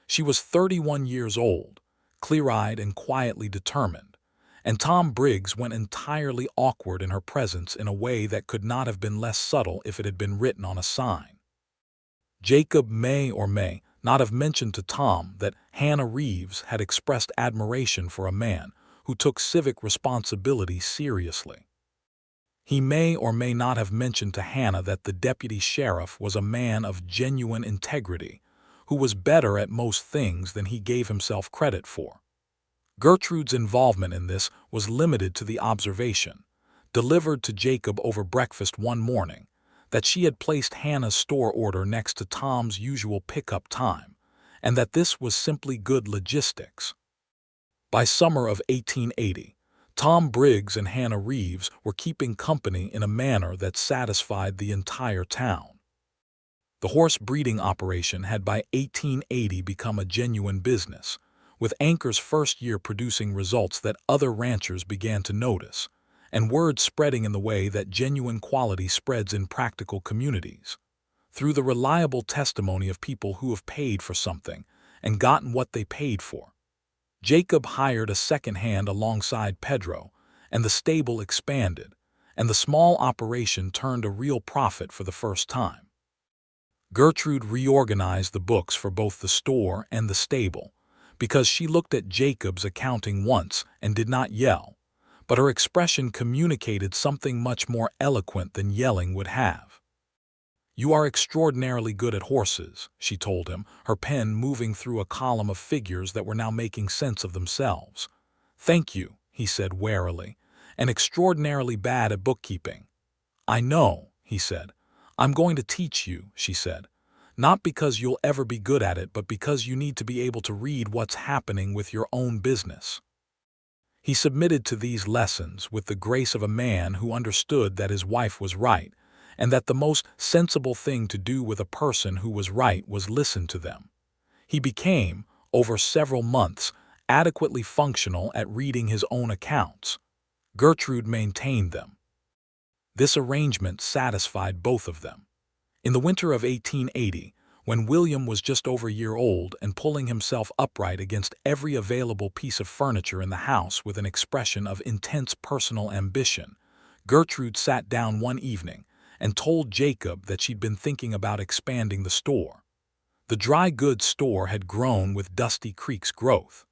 She was 31 years old, clear-eyed and quietly determined, and Tom Briggs went entirely awkward in her presence in a way that could not have been less subtle if it had been written on a sign. Jacob may or may not have mentioned to Tom that Hannah Reeves had expressed admiration for a man who took civic responsibility seriously. He may or may not have mentioned to Hannah that the deputy sheriff was a man of genuine integrity, who was better at most things than he gave himself credit for. Gertrude's involvement in this was limited to the observation, delivered to Jacob over breakfast one morning, that she had placed Hannah's store order next to Tom's usual pickup time, and that this was simply good logistics. By summer of 1880, Tom Briggs and Hannah Reeves were keeping company in a manner that satisfied the entire town. The horse breeding operation had by 1880 become a genuine business, with Anchor's first year producing results that other ranchers began to notice, and word spreading in the way that genuine quality spreads in practical communities, through the reliable testimony of people who have paid for something and gotten what they paid for. Jacob hired a second hand alongside Pedro, and the stable expanded, and the small operation turned a real profit for the first time. Gertrude reorganized the books for both the store and the stable, because she looked at Jacob's accounting once and did not yell, but her expression communicated something much more eloquent than yelling would have. "You are extraordinarily good at horses," she told him, her pen moving through a column of figures that were now making sense of themselves. "Thank you," he said warily, "and extraordinarily bad at bookkeeping." "I know," he said. "I'm going to teach you," she said. "Not because you'll ever be good at it, but because you need to be able to read what's happening with your own business." He submitted to these lessons with the grace of a man who understood that his wife was right, and that the most sensible thing to do with a person who was right was listen to them. He became, over several months, adequately functional at reading his own accounts. Gertrude maintained them. This arrangement satisfied both of them. In the winter of 1880, when William was just over a year old and pulling himself upright against every available piece of furniture in the house with an expression of intense personal ambition, Gertrude sat down one evening and told Jacob that she'd been thinking about expanding the store. The dry goods store had grown with Dusty Creek's growth.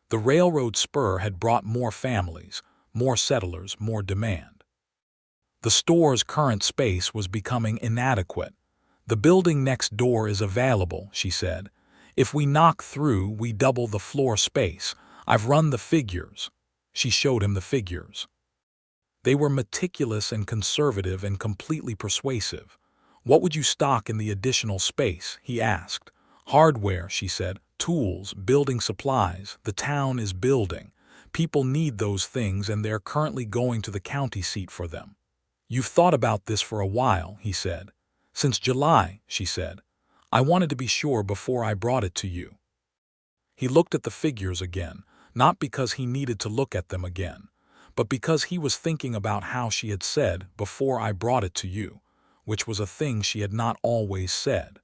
The railroad spur had brought more families, more settlers, more demand. The store's current space was becoming inadequate. "The building next door is available," she said. "If we knock through, we double the floor space. I've run the figures." She showed him the figures. They were meticulous and conservative and completely persuasive. "What would you stock in the additional space?" he asked. "Hardware," she said. "Tools, building supplies. The town is building. People need those things, and they're currently going to the county seat for them." "You've thought about this for a while," he said. "Since July," she said. "I wanted to be sure before I brought it to you." He looked at the figures again, not because he needed to look at them again, but because he was thinking about how she had said, "before I brought it to you," which was a thing she had not always said.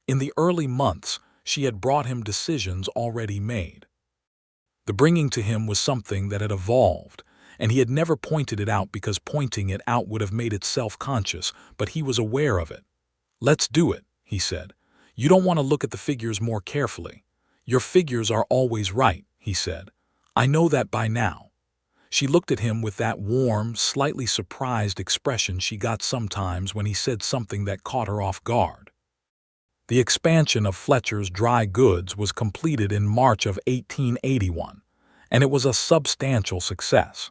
In the early months, she had brought him decisions already made. The bringing to him was something that had evolved, and he had never pointed it out because pointing it out would have made it self-conscious, but he was aware of it. "Let's do it," he said. "You don't want to look at the figures more carefully. Your figures are always right," he said. "I know that by now." She looked at him with that warm, slightly surprised expression she got sometimes when he said something that caught her off guard. The expansion of Fletcher's dry goods was completed in March of 1881, and it was a substantial success.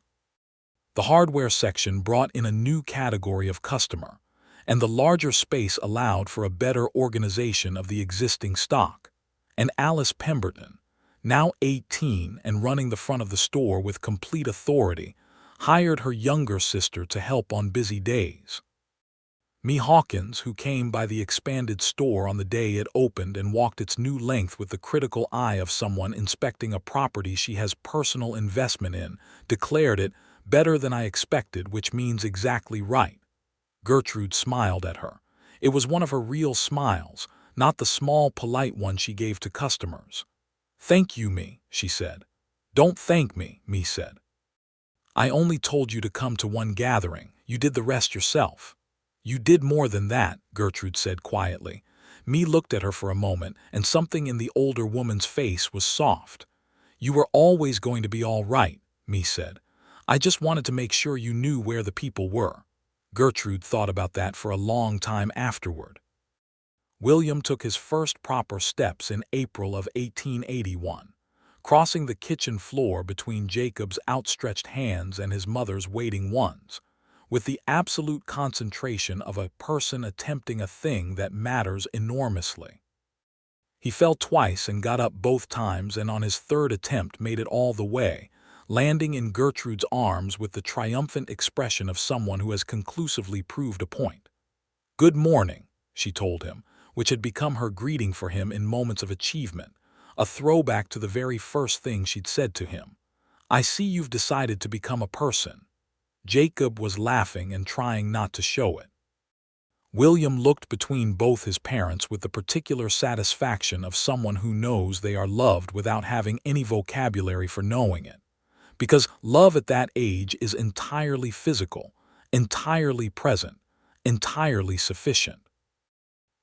The hardware section brought in a new category of customer, and the larger space allowed for a better organization of the existing stock. And Alice Pemberton, now 18 and running the front of the store with complete authority, hired her younger sister to help on busy days. Me Hawkins, who came by the expanded store on the day it opened and walked its new length with the critical eye of someone inspecting a property she has personal investment in, declared it better than I expected, which means exactly right. Gertrude smiled at her. It was one of her real smiles, not the small, polite one she gave to customers. "Thank you, me," she said. "Don't thank me," me said. "I only told you to come to one gathering. You did the rest yourself." "You did more than that," Gertrude said quietly. Me looked at her for a moment, and something in the older woman's face was soft. "You were always going to be all right," me said. "I just wanted to make sure you knew where the people were." Gertrude thought about that for a long time afterward. William took his first proper steps in April of 1881, crossing the kitchen floor between Jacob's outstretched hands and his mother's waiting ones, with the absolute concentration of a person attempting a thing that matters enormously. He fell twice and got up both times, and on his third attempt made it all the way, landing in Gertrude's arms with the triumphant expression of someone who has conclusively proved a point. "Good morning," she told him, which had become her greeting for him in moments of achievement, a throwback to the very first thing she'd said to him. "I see you've decided to become a person." Jacob was laughing and trying not to show it. William looked between both his parents with the particular satisfaction of someone who knows they are loved without having any vocabulary for knowing it. Because love at that age is entirely physical, entirely present, entirely sufficient.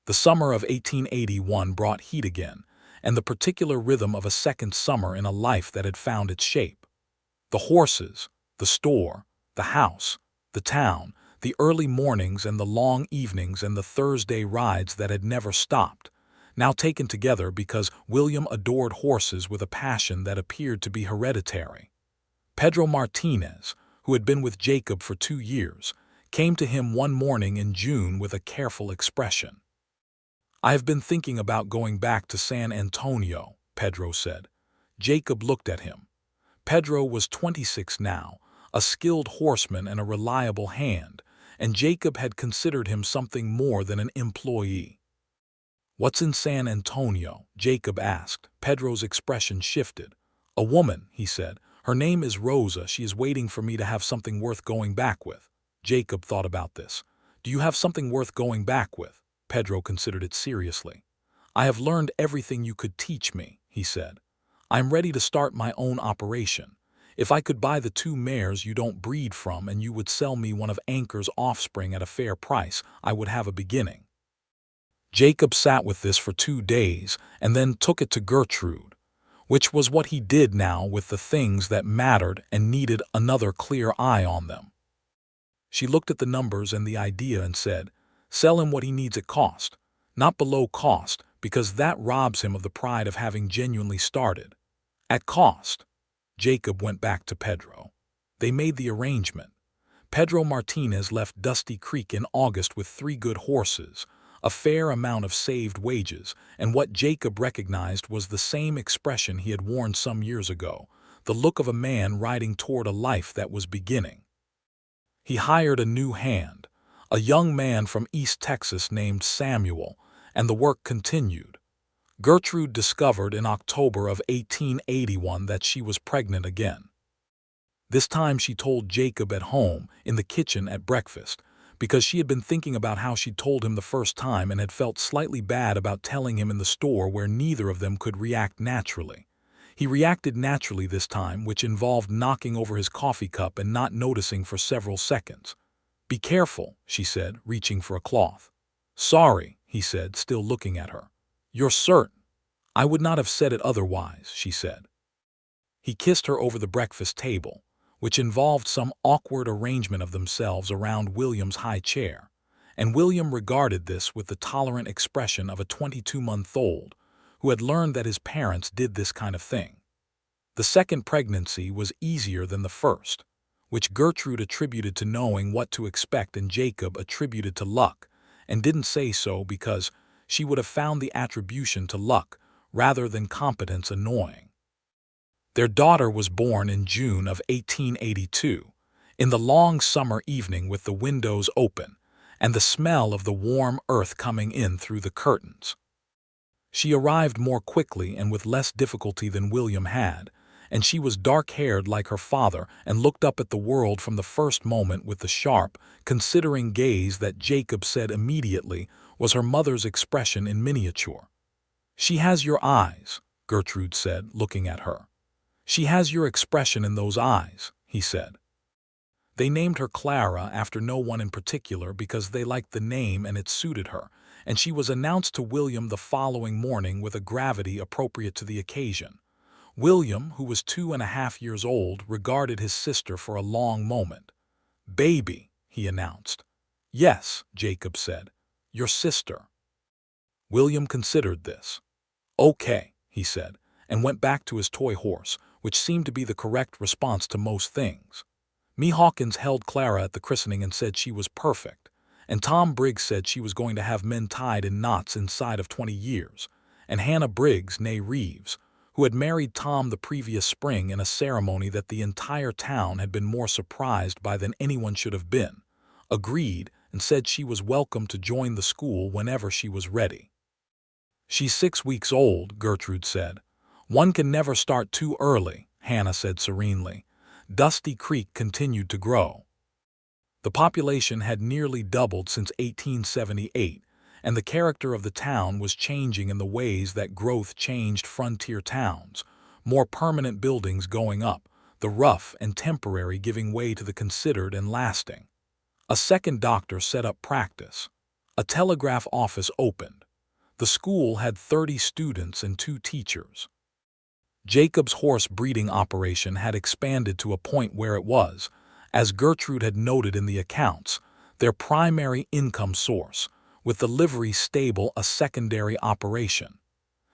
The summer of 1881 brought heat again, and the particular rhythm of a second summer in a life that had found its shape. The horses, the store, the house, the town, the early mornings and the long evenings and the Thursday rides that had never stopped, now taken together because William adored horses with a passion that appeared to be hereditary. Pedro Martinez, who had been with Jacob for 2 years, came to him one morning in June with a careful expression. "I have been thinking about going back to San Antonio," Pedro said. Jacob looked at him. Pedro was 26 now, a skilled horseman and a reliable hand, and Jacob had considered him something more than an employee. "What's in San Antonio?" Jacob asked. Pedro's expression shifted. "A woman," he said. "Her name is Rosa. She is waiting for me to have something worth going back with." Jacob thought about this. "Do you have something worth going back with?" Pedro considered it seriously. "I have learned everything you could teach me," he said. "I am ready to start my own operation. If I could buy the 2 mares you don't breed from and you would sell me one of Anchor's offspring at a fair price, I would have a beginning." Jacob sat with this for 2 days and then took it to Gertrude, which was what he did now with the things that mattered and needed another clear eye on them. She looked at the numbers and the idea and said, "Sell him what he needs at cost, not below cost, because that robs him of the pride of having genuinely started. At cost." Jacob went back to Pedro. They made the arrangement. Pedro Martinez left Dusty Creek in August with 3 good horses, a fair amount of saved wages, and what Jacob recognized was the same expression he had worn some years ago, the look of a man riding toward a life that was beginning. He hired a new hand, a young man from East Texas named Samuel, and the work continued. Gertrude discovered in October of 1881 that she was pregnant again. This time she told Jacob at home, in the kitchen at breakfast, because she had been thinking about how she'd told him the first time and had felt slightly bad about telling him in the store where neither of them could react naturally. He reacted naturally this time, which involved knocking over his coffee cup and not noticing for several seconds. "Be careful," she said, reaching for a cloth. "Sorry," he said, still looking at her. "You're certain?" "I would not have said it otherwise," she said. He kissed her over the breakfast table, which involved some awkward arrangement of themselves around William's high chair, and William regarded this with the tolerant expression of a 22-month-old who had learned that his parents did this kind of thing. The second pregnancy was easier than the first, which Gertrude attributed to knowing what to expect and Jacob attributed to luck, and didn't say so because she would have found the attribution to luck rather than competence annoying. Their daughter was born in June of 1882, in the long summer evening with the windows open, and the smell of the warm earth coming in through the curtains. She arrived more quickly and with less difficulty than William had, and she was dark-haired like her father and looked up at the world from the first moment with the sharp, considering gaze that Jacob said immediately was her mother's expression in miniature. "She has your eyes," Gertrude said, looking at her. "She has your expression in those eyes," he said. They named her Clara after no one in particular because they liked the name and it suited her, and she was announced to William the following morning with a gravity appropriate to the occasion. William, who was 2.5 years old, regarded his sister for a long moment. "Baby," he announced. "Yes," Jacob said. "Your sister." William considered this. "Okay," he said, and went back to his toy horse, which seemed to be the correct response to most things. Me Hawkins held Clara at the christening and said she was perfect, and Tom Briggs said she was going to have men tied in knots inside of 20 years, and Hannah Briggs, née Reeves, who had married Tom the previous spring in a ceremony that the entire town had been more surprised by than anyone should have been, agreed and said she was welcome to join the school whenever she was ready. "She's 6 weeks old," Gertrude said. "One can never start too early," Hannah said serenely. Dusty Creek continued to grow. The population had nearly doubled since 1878, and the character of the town was changing in the ways that growth changed frontier towns, more permanent buildings going up, the rough and temporary giving way to the considered and lasting. A second doctor set up practice. A telegraph office opened. The school had 30 students and 2 teachers. Jacob's horse breeding operation had expanded to a point where it was, as Gertrude had noted in the accounts, their primary income source, with the livery stable a secondary operation.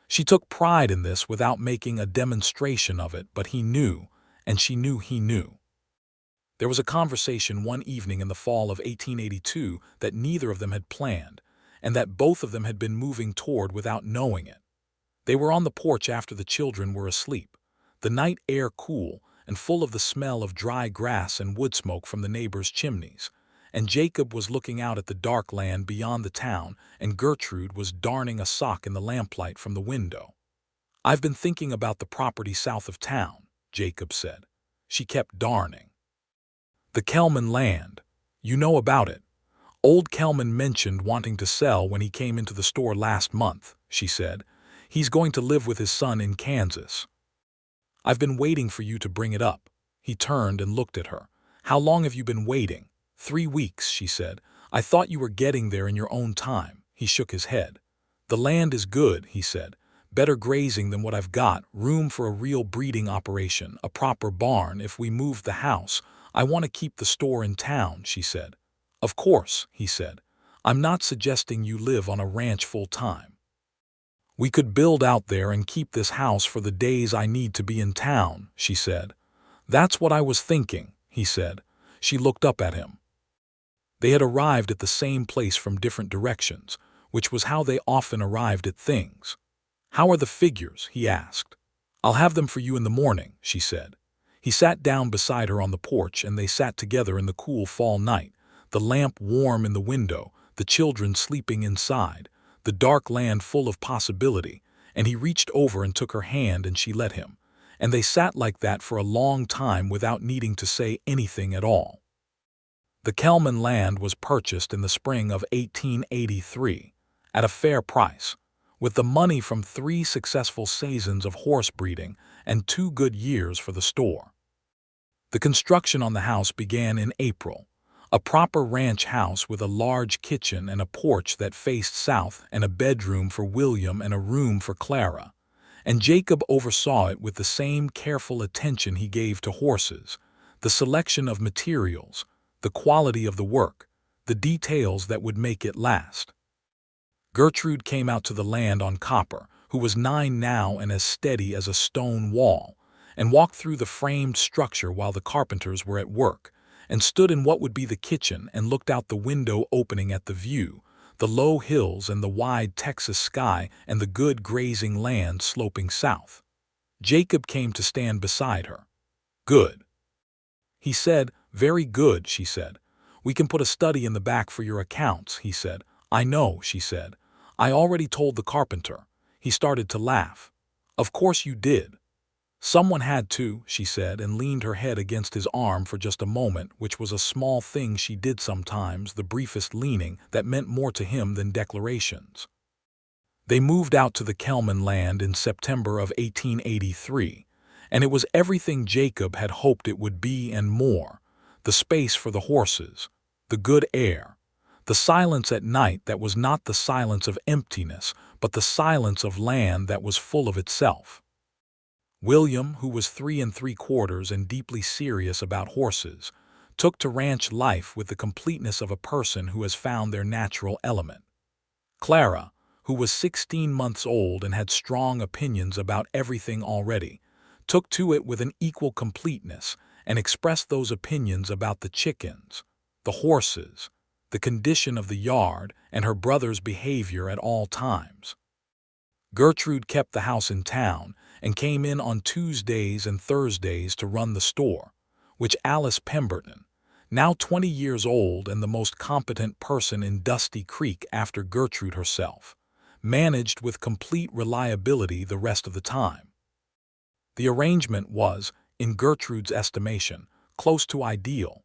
She took pride in this without making a demonstration of it, but he knew, and she knew he knew. There was a conversation one evening in the fall of 1882 that neither of them had planned, and that both of them had been moving toward without knowing it. They were on the porch after the children were asleep, the night air cool and full of the smell of dry grass and wood smoke from the neighbors' chimneys, and Jacob was looking out at the dark land beyond the town, and Gertrude was darning a sock in the lamplight from the window. "I've been thinking about the property south of town," Jacob said. She kept darning. "The Kelman land. You know about it. Old Kelman mentioned wanting to sell when he came into the store last month," she said. "He's going to live with his son in Kansas." "I've been waiting for you to bring it up." He turned and looked at her. "How long have you been waiting?" 3 weeks, she said. "I thought you were getting there in your own time." He shook his head. "The land is good," he said. "Better grazing than what I've got, room for a real breeding operation, a proper barn. If we moved the house, I want to keep the store in town," she said. "Of course," he said. "I'm not suggesting you live on a ranch full-time. We could build out there and keep this house for the days I need to be in town," she said. "That's what I was thinking," he said. She looked up at him. They had arrived at the same place from different directions, which was how they often arrived at things. "How are the figures?" he asked. "I'll have them for you in the morning," she said. He sat down beside her on the porch, and they sat together in the cool fall night, the lamp warm in the window, the children sleeping inside, the dark land full of possibility, and he reached over and took her hand and she let him, and they sat like that for a long time without needing to say anything at all. The Kelman land was purchased in the spring of 1883 at a fair price, with the money from 3 successful seasons of horse breeding and 2 good years for the store. The construction on the house began in April. A proper ranch house with a large kitchen and a porch that faced south and a bedroom for William and a room for Clara. And Jacob oversaw it with the same careful attention he gave to horses, the selection of materials, the quality of the work, the details that would make it last. Gertrude came out to the land on Copper, who was 9 now and as steady as a stone wall, and walked through the framed structure while the carpenters were at work, and stood in what would be the kitchen and looked out the window opening at the view, the low hills and the wide Texas sky and the good grazing land sloping south. Jacob came to stand beside her. "Good," he said. "Very good," she said. "We can put a study in the back for your accounts," he said. "I know," she said. "I already told the carpenter." He started to laugh. "Of course you did." "Someone had to," she said, and leaned her head against his arm for just a moment, which was a small thing she did sometimes, the briefest leaning that meant more to him than declarations. They moved out to the Kelman land in September of 1883, and it was everything Jacob had hoped it would be and more: the space for the horses, the good air, the silence at night that was not the silence of emptiness, but the silence of land that was full of itself. William, who was 3 3/4 and deeply serious about horses, took to ranch life with the completeness of a person who has found their natural element. Clara, who was 16 months old and had strong opinions about everything already, took to it with an equal completeness and expressed those opinions about the chickens, the horses, the condition of the yard, and her brother's behavior at all times. Gertrude kept the house in town and came in on Tuesdays and Thursdays to run the store, which Alice Pemberton, now 20 years old and the most competent person in Dusty Creek after Gertrude herself, managed with complete reliability the rest of the time. The arrangement was, in Gertrude's estimation, close to ideal.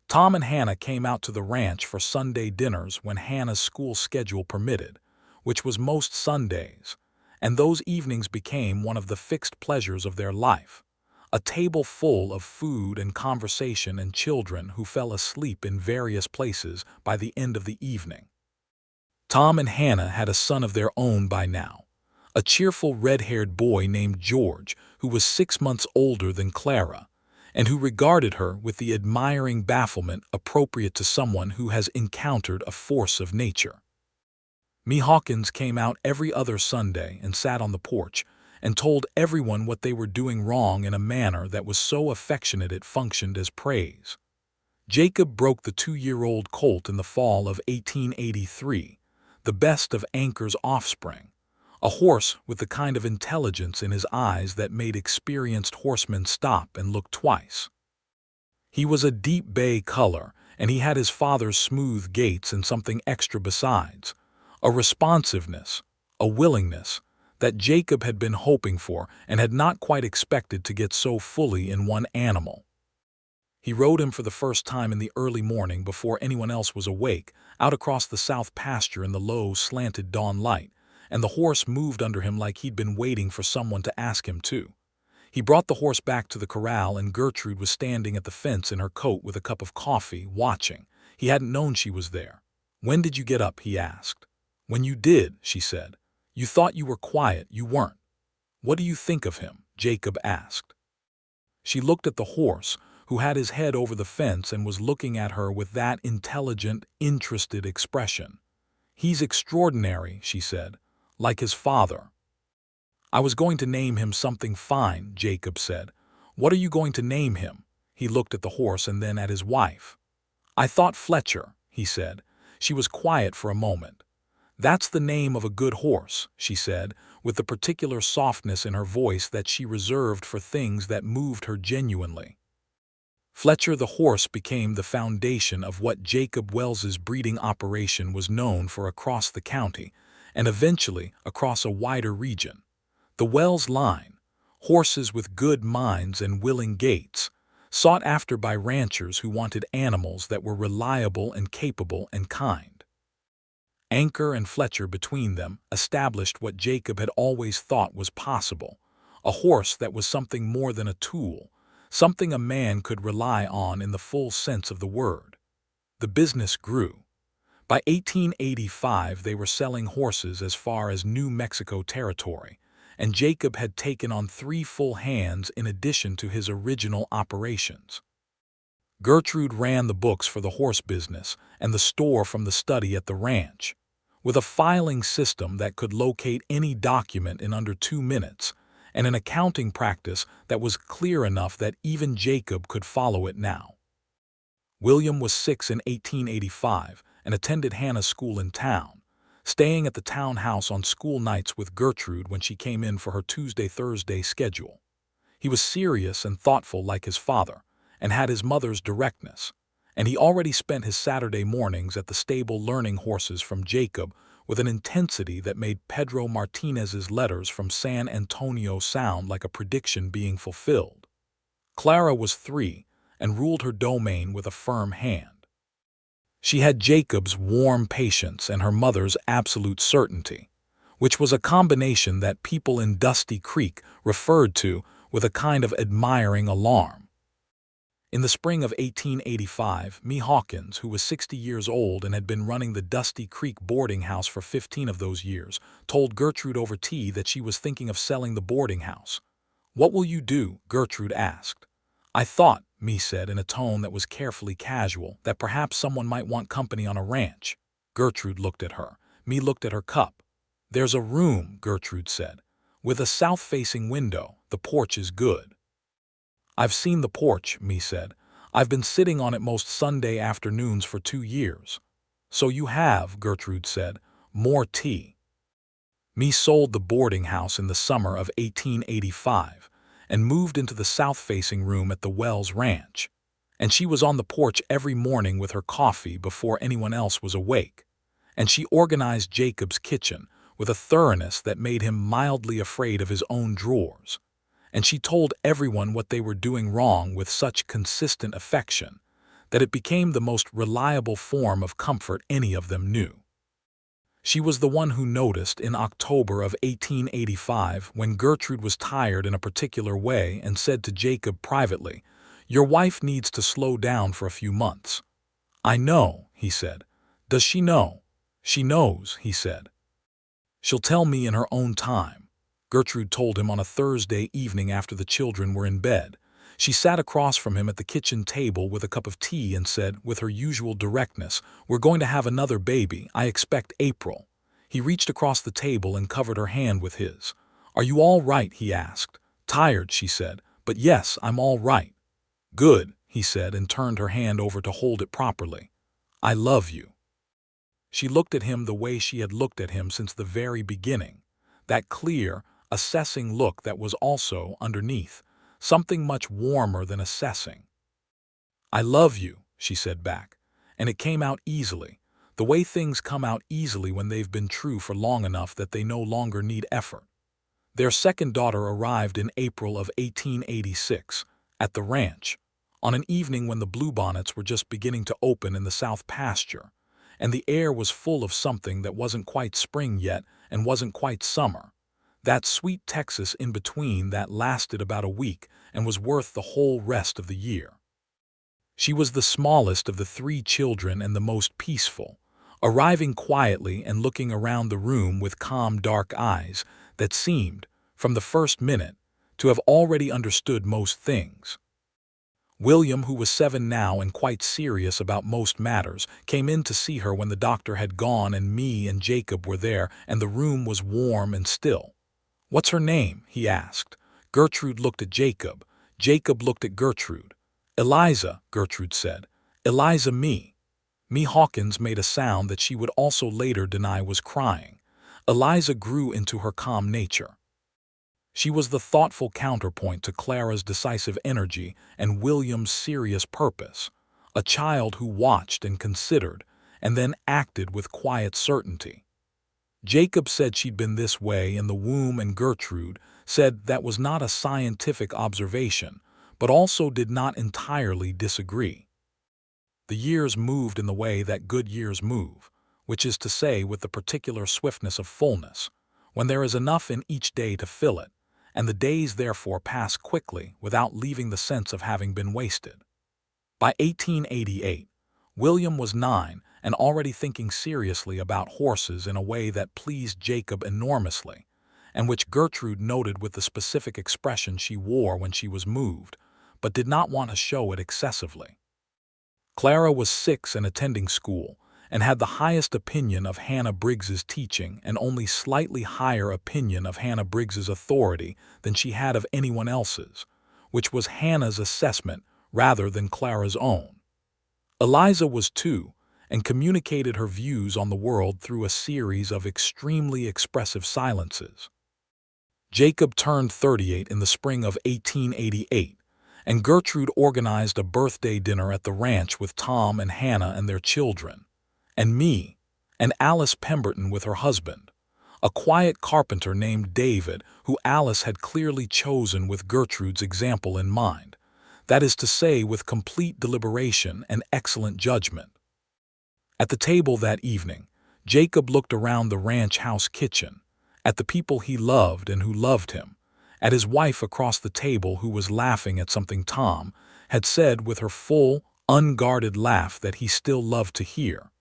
Tom and Hannah came out to the ranch for Sunday dinners when Hannah's school schedule permitted, which was most Sundays, and those evenings became one of the fixed pleasures of their life, a table full of food and conversation and children who fell asleep in various places by the end of the evening. Tom and Hannah had a son of their own by now, a cheerful red-haired boy named George, who was 6 months older than Clara, and who regarded her with the admiring bafflement appropriate to someone who has encountered a force of nature. Me Hawkins came out every other Sunday and sat on the porch and told everyone what they were doing wrong in a manner that was so affectionate it functioned as praise. Jacob broke the 2-year-old colt in the fall of 1883, the best of Anchor's offspring, a horse with the kind of intelligence in his eyes that made experienced horsemen stop and look twice. He was a deep bay color, and he had his father's smooth gaits and something extra besides, a responsiveness, a willingness, that Jacob had been hoping for and had not quite expected to get so fully in one animal. He rode him for the first time in the early morning before anyone else was awake, out across the south pasture in the low, slanted dawn light, and the horse moved under him like he'd been waiting for someone to ask him to. He brought the horse back to the corral, and Gertrude was standing at the fence in her coat with a cup of coffee, watching. He hadn't known she was there. "When did you get up?" he asked. "When you did," she said. "You thought you were quiet, you weren't." "What do you think of him?" Jacob asked. She looked at the horse, who had his head over the fence and was looking at her with that intelligent, interested expression. "He's extraordinary," she said, "like his father." "I was going to name him something fine," Jacob said. "What are you going to name him?" He looked at the horse and then at his wife. "I thought Fletcher," he said. She was quiet for a moment. "That's the name of a good horse," she said, with the particular softness in her voice that she reserved for things that moved her genuinely. Fletcher the horse became the foundation of what Jacob Wells's breeding operation was known for across the county, and eventually across a wider region. The Wells line, horses with good minds and willing gaits, sought after by ranchers who wanted animals that were reliable and capable and kind. Anchor and Fletcher between them established what Jacob had always thought was possible, a horse that was something more than a tool, something a man could rely on in the full sense of the word. The business grew. By 1885 they were selling horses as far as New Mexico territory, and Jacob had taken on 3 full hands in addition to his original operations. Gertrude ran the books for the horse business and the store from the study at the ranch. With a filing system that could locate any document in under 2 minutes, and an accounting practice that was clear enough that even Jacob could follow it now. William was 6 in 1885 and attended Hannah's school in town, staying at the townhouse on school nights with Gertrude when she came in for her Tuesday-Thursday schedule. He was serious and thoughtful like his father, and had his mother's directness, and he already spent his Saturday mornings at the stable learning horses from Jacob with an intensity that made Pedro Martinez's letters from San Antonio sound like a prediction being fulfilled. Clara was 3 and ruled her domain with a firm hand. She had Jacob's warm patience and her mother's absolute certainty, which was a combination that people in Dusty Creek referred to with a kind of admiring alarm. In the spring of 1885, Me Hawkins, who was 60 years old and had been running the Dusty Creek boarding house for 15 of those years, told Gertrude over tea that she was thinking of selling the boarding house. "What will you do?" Gertrude asked. "I thought," Me said in a tone that was carefully casual, "that perhaps someone might want company on a ranch." Gertrude looked at her. Me looked at her cup. "There's a room," Gertrude said, "with a south-facing window. The porch is good." "I've seen the porch," Me said. "I've been sitting on it most Sunday afternoons for 2 years." "So you have," Gertrude said. "More tea." Me sold the boarding house in the summer of 1885 and moved into the south-facing room at the Wells Ranch, and she was on the porch every morning with her coffee before anyone else was awake, and she organized Jacob's kitchen with a thoroughness that made him mildly afraid of his own drawers, and she told everyone what they were doing wrong with such consistent affection that it became the most reliable form of comfort any of them knew. She was the one who noticed in October of 1885 when Gertrude was tired in a particular way and said to Jacob privately, "Your wife needs to slow down for a few months." "I know," he said. "Does she know?" "She knows," he said. "She'll tell me in her own time." Gertrude told him on a Thursday evening after the children were in bed. She sat across from him at the kitchen table with a cup of tea and said, with her usual directness, "We're going to have another baby. I expect April." He reached across the table and covered her hand with his. "Are you all right?" he asked. "Tired," she said, "but yes, I'm all right." "Good," he said, and turned her hand over to hold it properly. "I love you." She looked at him the way she had looked at him since the very beginning, that clear, assessing look that was also, underneath, something much warmer than assessing. "I love you," she said back, and it came out easily, the way things come out easily when they've been true for long enough that they no longer need effort. Their second daughter arrived in April of 1886, at the ranch, on an evening when the bluebonnets were just beginning to open in the south pasture, and the air was full of something that wasn't quite spring yet and wasn't quite summer. That sweet Texas in between that lasted about a week and was worth the whole rest of the year. She was the smallest of the 3 children and the most peaceful, arriving quietly and looking around the room with calm dark eyes that seemed, from the first minute, to have already understood most things. William, who was 7 now and quite serious about most matters, came in to see her when the doctor had gone and me and Jacob were there and the room was warm and still. "What's her name?" he asked. Gertrude looked at Jacob. Jacob looked at Gertrude. "Eliza," Gertrude said. "Eliza Me." Me Hawkins made a sound that she would also later deny was crying. Eliza grew into her calm nature. She was the thoughtful counterpoint to Clara's decisive energy and William's serious purpose, a child who watched and considered, and then acted with quiet certainty. Jacob said she'd been this way in the womb, and Gertrude said that was not a scientific observation, but also did not entirely disagree. The years moved in the way that good years move, which is to say with the particular swiftness of fullness, when there is enough in each day to fill it, and the days therefore pass quickly without leaving the sense of having been wasted. By 1888, William was 9 and already thinking seriously about horses in a way that pleased Jacob enormously, and which Gertrude noted with the specific expression she wore when she was moved, but did not want to show it excessively. Clara was 6 and attending school, and had the highest opinion of Hannah Briggs's teaching and only slightly higher opinion of Hannah Briggs's authority than she had of anyone else's, which was Hannah's assessment rather than Clara's own. Eliza was 2, and communicated her views on the world through a series of extremely expressive silences. Jacob turned 38 in the spring of 1888, and Gertrude organized a birthday dinner at the ranch with Tom and Hannah and their children, and me, and Alice Pemberton with her husband, a quiet carpenter named David who Alice had clearly chosen with Gertrude's example in mind, that is to say, with complete deliberation and excellent judgment. At the table that evening, Jacob looked around the ranch house kitchen, at the people he loved and who loved him, at his wife across the table who was laughing at something Tom had said with her full, unguarded laugh that he still loved to hear,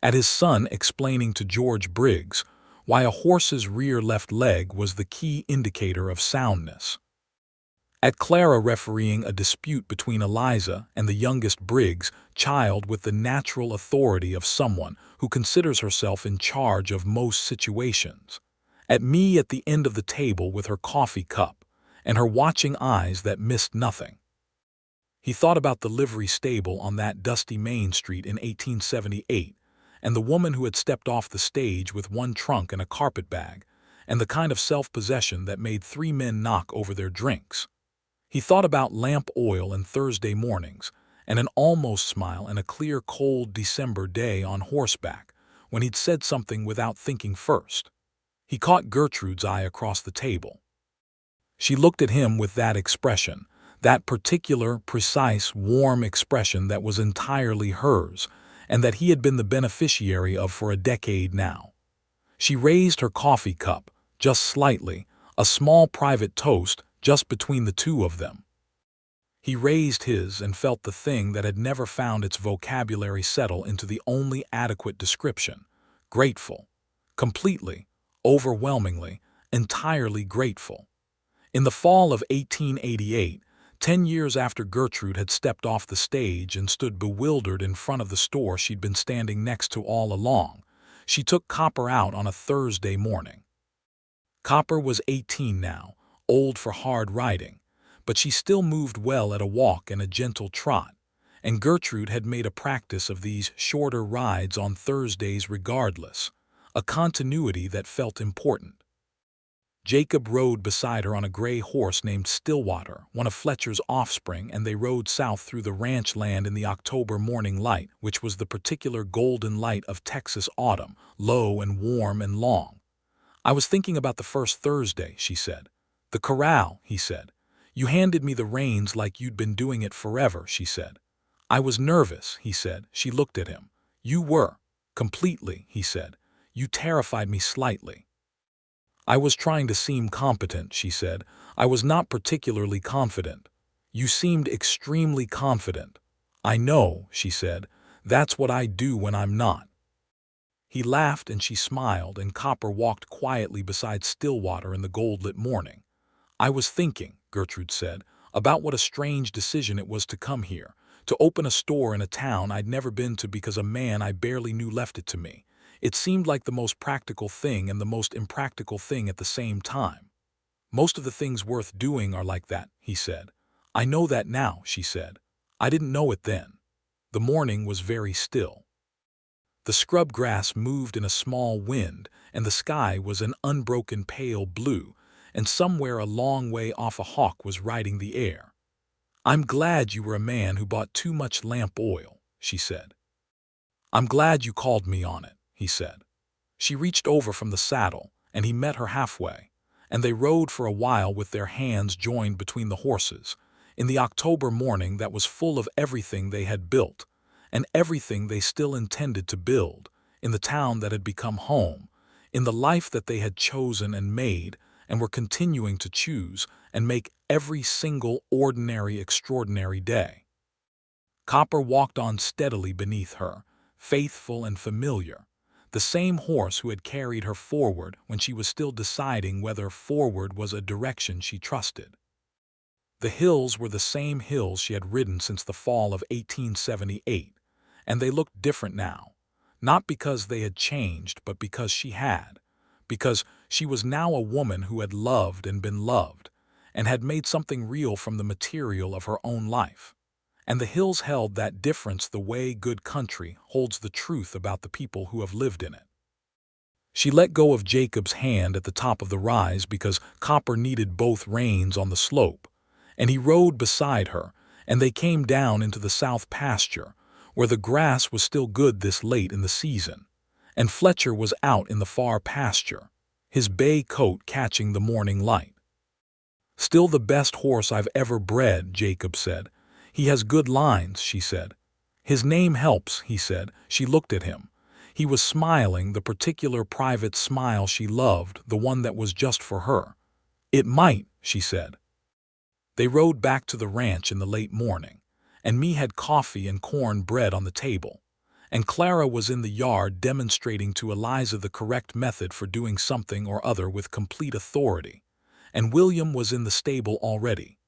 at his son explaining to George Briggs why a horse's rear left leg was the key indicator of soundness, at Clara refereeing a dispute between Eliza and the youngest Briggs child with the natural authority of someone who considers herself in charge of most situations, at me at the end of the table with her coffee cup and her watching eyes that missed nothing. He thought about the livery stable on that dusty Main Street in 1878, and the woman who had stepped off the stage with one trunk and a carpetbag, and the kind of self-possession that made 3 men knock over their drinks. He thought about lamp oil and Thursday mornings, and an almost smile and a clear, cold December day on horseback, when he'd said something without thinking first. He caught Gertrude's eye across the table. She looked at him with that expression, that particular, precise, warm expression that was entirely hers, and that he had been the beneficiary of for a decade now. She raised her coffee cup, just slightly, a small private toast just between the two of them. He raised his and felt the thing that had never found its vocabulary settle into the only adequate description: grateful. Completely, overwhelmingly, entirely grateful. In the fall of 1888, 10 years after Gertrude had stepped off the stage and stood bewildered in front of the store she'd been standing next to all along, she took Copper out on a Thursday morning. Copper was 18 now, old for hard riding, but she still moved well at a walk and a gentle trot, and Gertrude had made a practice of these shorter rides on Thursdays regardless, a continuity that felt important. Jacob rode beside her on a gray horse named Stillwater, one of Fletcher's offspring, and they rode south through the ranch land in the October morning light, which was the particular golden light of Texas autumn, low and warm and long. "I was thinking about the first Thursday," she said. "The corral," he said. "You handed me the reins like you'd been doing it forever," she said. "I was nervous," he said. She looked at him. "You were. Completely," he said. "You terrified me slightly." "I was trying to seem competent," she said. "I was not particularly confident." "You seemed extremely confident." "I know," she said. "That's what I do when I'm not." He laughed and she smiled, and Copper walked quietly beside Stillwater in the gold-lit morning. "I was thinking," Gertrude said, "about what a strange decision it was to come here, to open a store in a town I'd never been to because a man I barely knew left it to me. It seemed like the most practical thing and the most impractical thing at the same time." "Most of the things worth doing are like that," he said. "I know that now," she said. "I didn't know it then." The morning was very still. The scrub grass moved in a small wind, and the sky was an unbroken pale blue, and somewhere a long way off a hawk was riding the air. "I'm glad you were a man who bought too much lamp oil," she said. "I'm glad you called me on it," he said. She reached over from the saddle, and he met her halfway, and they rode for a while with their hands joined between the horses, in the October morning that was full of everything they had built, and everything they still intended to build, in the town that had become home, in the life that they had chosen and made, and were continuing to choose and make every single ordinary, extraordinary day. Copper walked on steadily beneath her, faithful and familiar, the same horse who had carried her forward when she was still deciding whether forward was a direction she trusted. The hills were the same hills she had ridden since the fall of 1878, and they looked different now, not because they had changed, but because she had, because she was now a woman who had loved and been loved, and had made something real from the material of her own life. And the hills held that difference the way good country holds the truth about the people who have lived in it. She let go of Jacob's hand at the top of the rise because Copper needed both reins on the slope, and he rode beside her, and they came down into the south pasture, where the grass was still good this late in the season, and Fletcher was out in the far pasture, his bay coat catching the morning light. "Still the best horse I've ever bred," Jacob said. "He has good lines," she said. "His name helps," he said. She looked at him. He was smiling, the particular private smile she loved, the one that was just for her. "It might," she said. They rode back to the ranch in the late morning, and Me had coffee and corn bread on the table, and Clara was in the yard demonstrating to Eliza the correct method for doing something or other with complete authority, and William was in the stable already,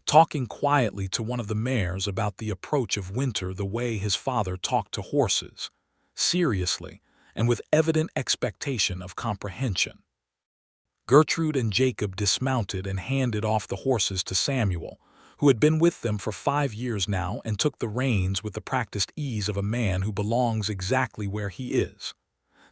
talking quietly to one of the mares about the approach of winter the way his father talked to horses, seriously and with evident expectation of comprehension. Gertrude and Jacob dismounted and handed off the horses to Samuel, who had been with them for 5 years now and took the reins with the practiced ease of a man who belongs exactly where he is.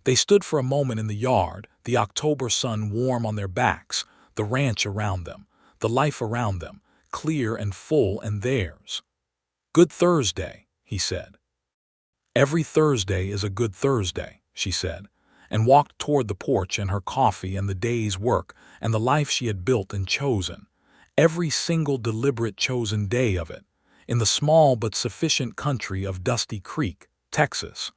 They stood for a moment in the yard, the October sun warm on their backs, the ranch around them, the life around them, clear and full and theirs. "Good Thursday," he said. "Every Thursday is a good Thursday," she said, and walked toward the porch and her coffee and the day's work and the life she had built and chosen, every single deliberate chosen day of it, in the small but sufficient country of Dusty Creek, Texas,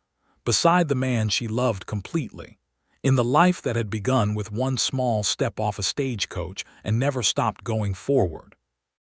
beside the man she loved completely, in the life that had begun with one small step off a stagecoach and never stopped going forward.